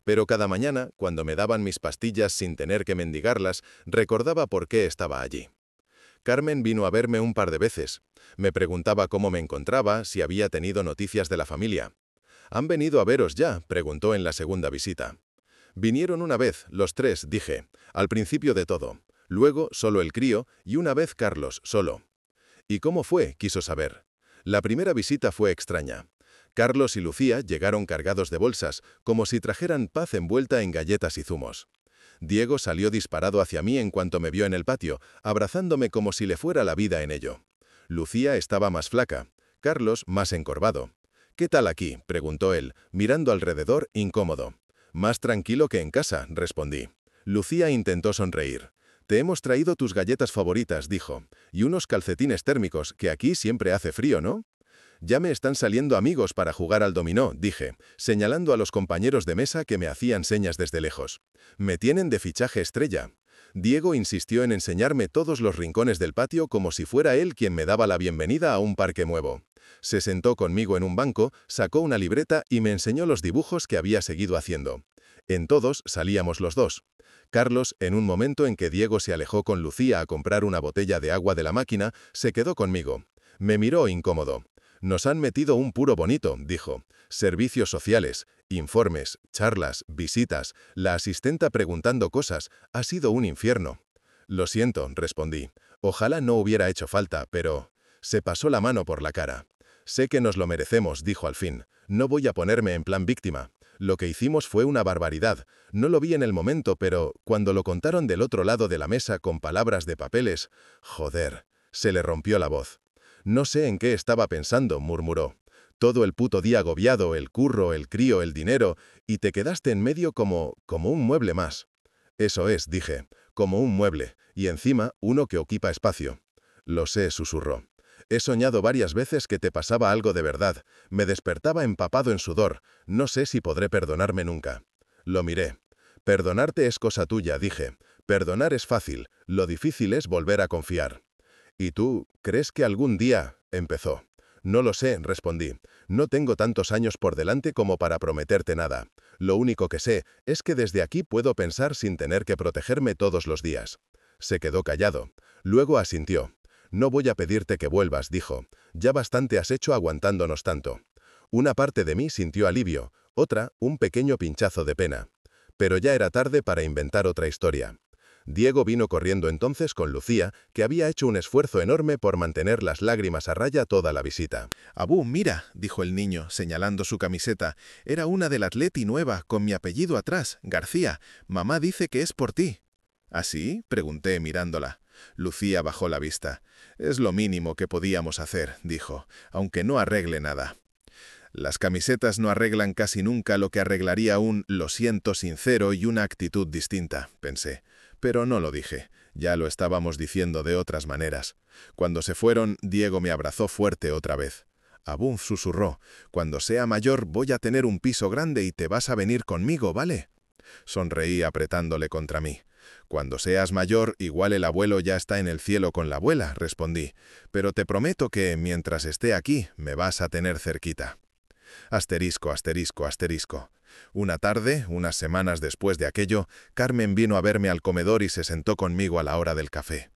Pero cada mañana, cuando me daban mis pastillas sin tener que mendigarlas, recordaba por qué estaba allí. Carmen vino a verme un par de veces. Me preguntaba cómo me encontraba, si había tenido noticias de la familia. «¿Han venido a veros ya?», preguntó en la segunda visita. «Vinieron una vez, los 3», dije, al principio de todo. Luego solo el crío y una vez Carlos, solo. «¿Y cómo fue?», quiso saber. La primera visita fue extraña. Carlos y Lucía llegaron cargados de bolsas, como si trajeran paz envuelta en galletas y zumos. Diego salió disparado hacia mí en cuanto me vio en el patio, abrazándome como si le fuera la vida en ello. Lucía estaba más flaca, Carlos más encorvado. «¿Qué tal aquí?», preguntó él, mirando alrededor, incómodo. «Más tranquilo que en casa», respondí. Lucía intentó sonreír. «Te hemos traído tus galletas favoritas», dijo, «y unos calcetines térmicos, que aquí siempre hace frío, ¿no?» «Ya me están saliendo amigos para jugar al dominó», dije, señalando a los compañeros de mesa que me hacían señas desde lejos. «Me tienen de fichaje estrella». Diego insistió en enseñarme todos los rincones del patio como si fuera él quien me daba la bienvenida a un parque nuevo. Se sentó conmigo en un banco, sacó una libreta y me enseñó los dibujos que había seguido haciendo. En todos salíamos los dos. Carlos, en un momento en que Diego se alejó con Lucía a comprar una botella de agua de la máquina, se quedó conmigo. Me miró incómodo. «Nos han metido un puro bonito», dijo. «Servicios sociales, informes, charlas, visitas, la asistenta preguntando cosas, ha sido un infierno». «Lo siento», respondí. «Ojalá no hubiera hecho falta, pero...». Se pasó la mano por la cara. «Sé que nos lo merecemos», dijo al fin. «No voy a ponerme en plan víctima.
Lo que hicimos fue una barbaridad. No lo vi en el momento, pero cuando lo contaron del otro lado de la mesa con palabras de papeles, joder, se le rompió la voz. No sé en qué estaba pensando, murmuró. Todo el puto día agobiado, el curro, el crío, el dinero, y te quedaste en medio como un mueble más. Eso es, dije, como un mueble, y encima uno que ocupa espacio. Lo sé, susurró. He soñado varias veces que te pasaba algo de verdad. Me despertaba empapado en sudor. No sé si podré perdonarme nunca. Lo miré. Perdonarte es cosa tuya, dije. Perdonar es fácil. Lo difícil es volver a confiar. ¿Y tú, crees que algún día...? Empezó. No lo sé, respondí. No tengo tantos años por delante como para prometerte nada. Lo único que sé es que desde aquí puedo pensar sin tener que protegerme todos los días. Se quedó callado. Luego asintió. No voy a pedirte que vuelvas, dijo. Ya bastante has hecho aguantándonos tanto. Una parte de mí sintió alivio, otra, un pequeño pinchazo de pena. Pero ya era tarde para inventar otra historia. Diego vino corriendo entonces con Lucía, que había hecho un esfuerzo enorme por mantener las lágrimas a raya toda la visita.
«Abú, mira», dijo el niño, señalando su camiseta. «Era una del Atleti nueva, con mi apellido atrás, García. Mamá dice que es por ti». ¿Así?, pregunté mirándola. Lucía bajó la vista. «Es lo mínimo que podíamos hacer», dijo, «aunque no arregle nada». Las camisetas no arreglan casi nunca lo que arreglaría un «lo siento» sincero y una actitud distinta, pensé. Pero no lo dije. Ya lo estábamos diciendo de otras maneras. Cuando se fueron, Diego me abrazó fuerte otra vez. Abú susurró, «Cuando sea mayor voy a tener un piso grande y te vas a venir conmigo, ¿vale?» Sonreí apretándole contra mí. «Cuando seas mayor, igual el abuelo ya está en el cielo con la abuela», respondí. «Pero te prometo que, mientras esté aquí, me vas a tener cerquita». Asterisco, asterisco, asterisco. Una tarde, unas semanas después de aquello, Carmen vino a verme al comedor y se sentó conmigo a la hora del café.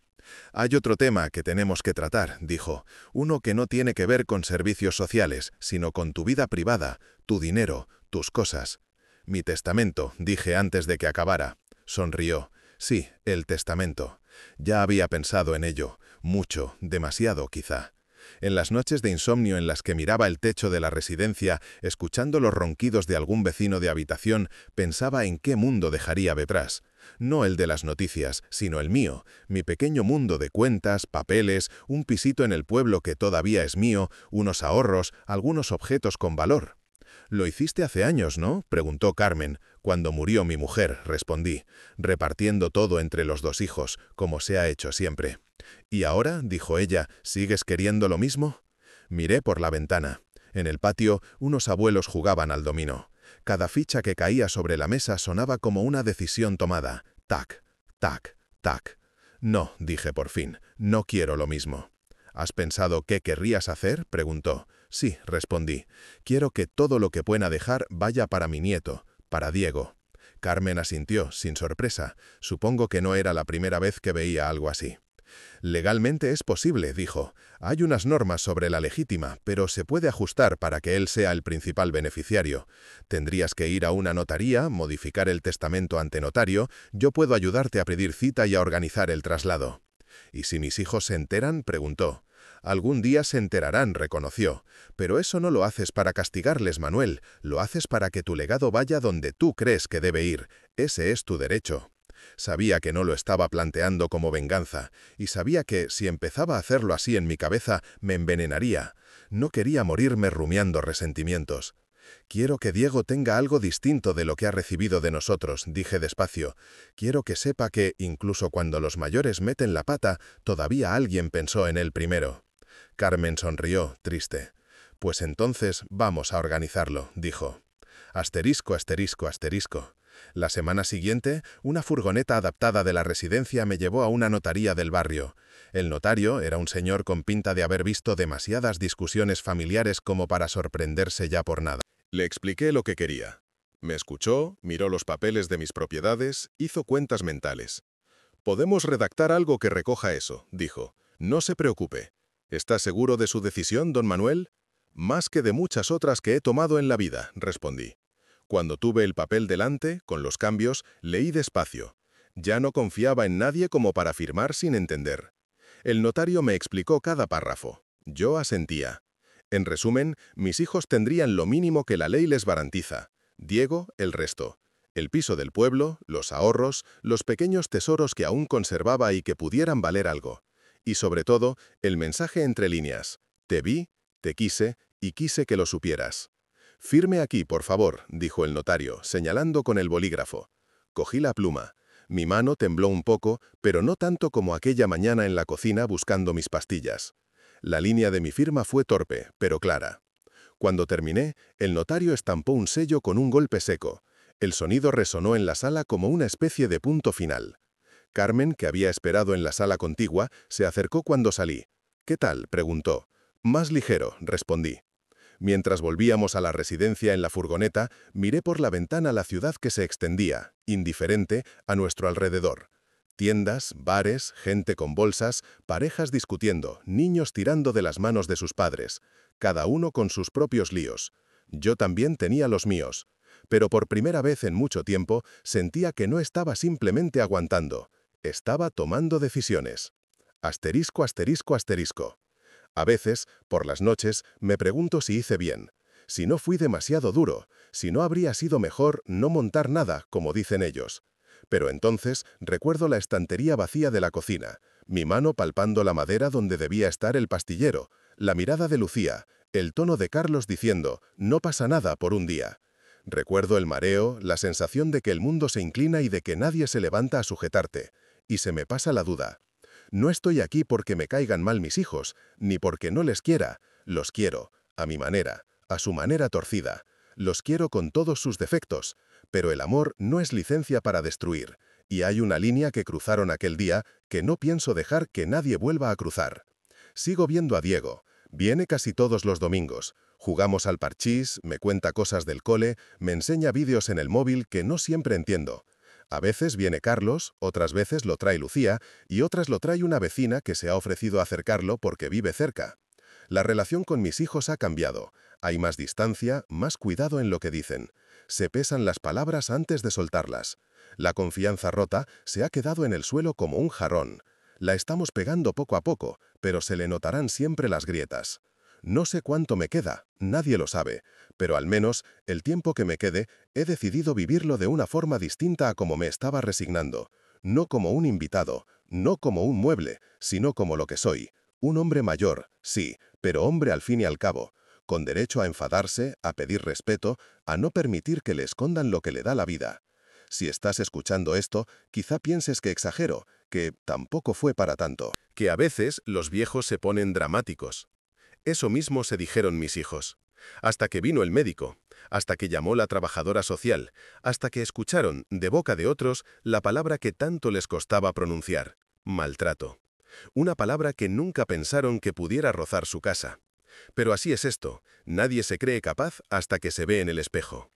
«Hay otro tema que tenemos que tratar», dijo, «uno que no tiene que ver con servicios sociales, sino con tu vida privada, tu dinero, tus cosas». «Mi testamento», dije antes de que acabara. Sonrió. «Sí, el testamento. Ya había pensado en ello. Mucho, demasiado quizá». En las noches de insomnio en las que miraba el techo de la residencia, escuchando los ronquidos de algún vecino de habitación, pensaba en qué mundo dejaría detrás. No el de las noticias, sino el mío, mi pequeño mundo de cuentas, papeles, un pisito en el pueblo que todavía es mío, unos ahorros, algunos objetos con valor. «Lo hiciste hace años, ¿no?», preguntó Carmen. «Cuando murió mi mujer», respondí, repartiendo todo entre los dos hijos, como se ha hecho siempre. «¿Y ahora?», dijo ella, «¿sigues queriendo lo mismo?». Miré por la ventana. En el patio, unos abuelos jugaban al dominó. Cada ficha que caía sobre la mesa sonaba como una decisión tomada. Tac, tac, tac. «No», dije por fin, «no quiero lo mismo». «¿Has pensado qué querrías hacer?», preguntó. «Sí», respondí. «Quiero que todo lo que pueda dejar vaya para mi nieto, para Diego». Carmen asintió, sin sorpresa. Supongo que no era la primera vez que veía algo así. «Legalmente es posible», dijo. «Hay unas normas sobre la legítima, pero se puede ajustar para que él sea el principal beneficiario. Tendrías que ir a una notaría, modificar el testamento ante notario. Yo puedo ayudarte a pedir cita y a organizar el traslado». «¿Y si mis hijos se enteran?», preguntó. «Algún día se enterarán», reconoció. «Pero eso no lo haces para castigarles, Manuel. Lo haces para que tu legado vaya donde tú crees que debe ir. Ese es tu derecho». Sabía que no lo estaba planteando como venganza, y sabía que, si empezaba a hacerlo así en mi cabeza, me envenenaría. No quería morirme rumiando resentimientos. «Quiero que Diego tenga algo distinto de lo que ha recibido de nosotros», dije despacio. «Quiero que sepa que, incluso cuando los mayores meten la pata, todavía alguien pensó en él primero». Carmen sonrió, triste. «Pues entonces vamos a organizarlo», dijo. Asterisco, asterisco, asterisco. La semana siguiente, una furgoneta adaptada de la residencia me llevó a una notaría del barrio. El notario era un señor con pinta de haber visto demasiadas discusiones familiares como para sorprenderse ya por nada. Le expliqué lo que quería. Me escuchó, miró los papeles de mis propiedades, hizo cuentas mentales. «Podemos redactar algo que recoja eso», dijo. «No se preocupe. ¿Está seguro de su decisión, don Manuel?» «Más que de muchas otras que he tomado en la vida», respondí. Cuando tuve el papel delante, con los cambios, leí despacio. Ya no confiaba en nadie como para firmar sin entender. El notario me explicó cada párrafo. Yo asentía. En resumen, mis hijos tendrían lo mínimo que la ley les garantiza.
Diego, el resto. El piso del pueblo, los ahorros, los pequeños tesoros que aún conservaba y que pudieran valer algo. Y sobre todo, el mensaje entre líneas. Te vi, te quise y quise que lo supieras. «Firme aquí, por favor», dijo el notario, señalando con el bolígrafo. Cogí la pluma. Mi mano tembló un poco, pero no tanto como aquella mañana en la cocina buscando mis pastillas. La línea de mi firma fue torpe, pero clara. Cuando terminé, el notario estampó un sello con un golpe seco. El sonido resonó en la sala como una especie de punto final. Carmen, que había esperado en la sala contigua, se acercó cuando salí. «¿Qué tal?», preguntó. «Más ligero», respondí. Mientras volvíamos a la residencia en la furgoneta, miré por la ventana la ciudad que se extendía, indiferente, a nuestro alrededor. Tiendas, bares, gente con bolsas, parejas discutiendo, niños tirando de las manos de sus padres, cada uno con sus propios líos. Yo también tenía los míos. Pero por primera vez en mucho tiempo sentía que no estaba simplemente aguantando, estaba tomando decisiones. Asterisco, asterisco, asterisco. A veces, por las noches, me pregunto si hice bien, si no fui demasiado duro, si no habría sido mejor no montar nada, como dicen ellos. Pero entonces recuerdo la estantería vacía de la cocina, mi mano palpando la madera donde debía estar el pastillero, la mirada de Lucía, el tono de Carlos diciendo, «No pasa nada por un día». Recuerdo el mareo, la sensación de que el mundo se inclina y de que nadie se levanta a sujetarte, y se me pasa la duda. No estoy aquí porque me caigan mal mis hijos, ni porque no les quiera. Los quiero, a mi manera, a su manera torcida. Los quiero con todos sus defectos, pero el amor no es licencia para destruir, y hay una línea que cruzaron aquel día que no pienso dejar que nadie vuelva a cruzar. Sigo viendo a Diego. Viene casi todos los domingos. Jugamos al parchís, me cuenta cosas del cole, me enseña vídeos en el móvil que no siempre entiendo. A veces viene Carlos, otras veces lo trae Lucía y otras lo trae una vecina que se ha ofrecido a acercarlo porque vive cerca. La relación con mis hijos ha cambiado. Hay más distancia, más cuidado en lo que dicen. Se pesan las palabras antes de soltarlas. La confianza rota se ha quedado en el suelo como un jarrón. La estamos pegando poco a poco, pero se le notarán siempre las grietas. No sé cuánto me queda, nadie lo sabe, pero al menos, el tiempo que me quede, he decidido vivirlo de una forma distinta a como me estaba resignando. No como un invitado, no como un mueble, sino como lo que soy. Un hombre mayor, sí, pero hombre al fin y al cabo, con derecho a enfadarse, a pedir respeto, a no permitir que le escondan lo que le da la vida. Si estás escuchando esto, quizá pienses que exagero, que tampoco fue para tanto.
Que a veces los viejos se ponen dramáticos. Eso mismo se dijeron mis hijos. Hasta que vino el médico, hasta que llamó la trabajadora social, hasta que escucharon, de boca de otros, la palabra que tanto les costaba pronunciar: maltrato. Una palabra que nunca pensaron que pudiera rozar su casa. Pero así es esto, nadie se cree capaz hasta que se ve en el espejo.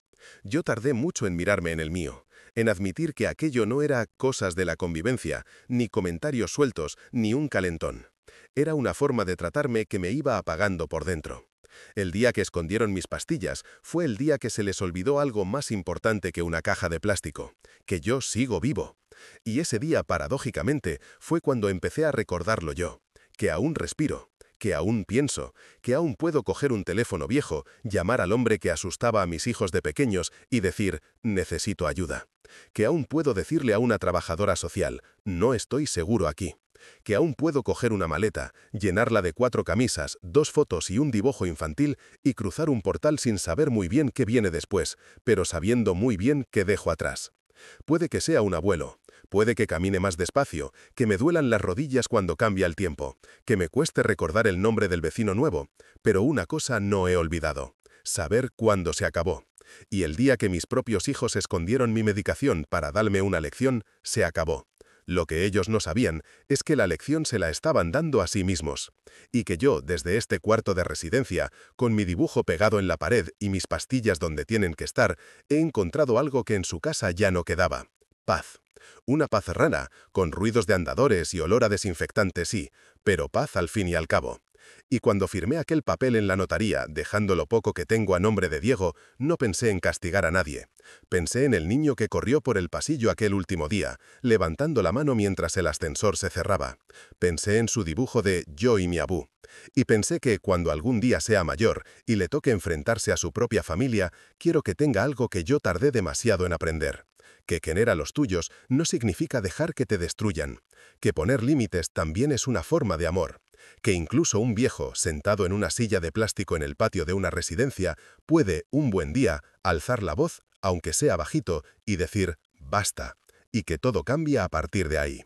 Yo tardé mucho en mirarme en el mío, en admitir que aquello no era cosas de la convivencia, ni comentarios sueltos, ni un calentón. Era una forma de tratarme que me iba apagando por dentro. El día que escondieron mis pastillas fue el día que se les olvidó algo más importante que una caja de plástico, que yo sigo vivo. Y ese día, paradójicamente, fue cuando empecé a recordarlo yo, que aún respiro, que aún pienso, que aún puedo coger un teléfono viejo, llamar al hombre que asustaba a mis hijos de pequeños y decir, necesito ayuda. Que aún puedo decirle a una trabajadora social, no estoy seguro aquí. Que aún puedo coger una maleta, llenarla de 4 camisas, 2 fotos y un dibujo infantil y cruzar un portal sin saber muy bien qué viene después, pero sabiendo muy bien qué dejo atrás. Puede que sea un abuelo, puede que camine más despacio, que me duelan las rodillas cuando cambia el tiempo, que me cueste recordar el nombre del vecino nuevo, pero una cosa no he olvidado: saber cuándo se acabó. Y el día que mis propios hijos escondieron mi medicación para darme una lección, se acabó. Lo que ellos no sabían es que la lección se la estaban dando a sí mismos, y que yo, desde este cuarto de residencia, con mi dibujo pegado en la pared y mis pastillas donde tienen que estar, he encontrado algo que en su casa ya no quedaba: paz. Una paz rara, con ruidos de andadores y olor a desinfectante, sí, pero paz al fin y al cabo.
Y cuando firmé aquel papel en la notaría, dejando lo poco que tengo a nombre de Diego, no pensé en castigar a nadie. Pensé en el niño que corrió por el pasillo aquel último día, levantando la mano mientras el ascensor se cerraba. Pensé en su dibujo de yo y mi abú. Y pensé que cuando algún día sea mayor y le toque enfrentarse a su propia familia, quiero que tenga algo que yo tardé demasiado en aprender. Que querer a los tuyos no significa dejar que te destruyan. Que poner límites también es una forma de amor. Que incluso un viejo, sentado en una silla de plástico en el patio de una residencia, puede, un buen día, alzar la voz, aunque sea bajito, y decir «basta», y que todo cambia a partir de ahí.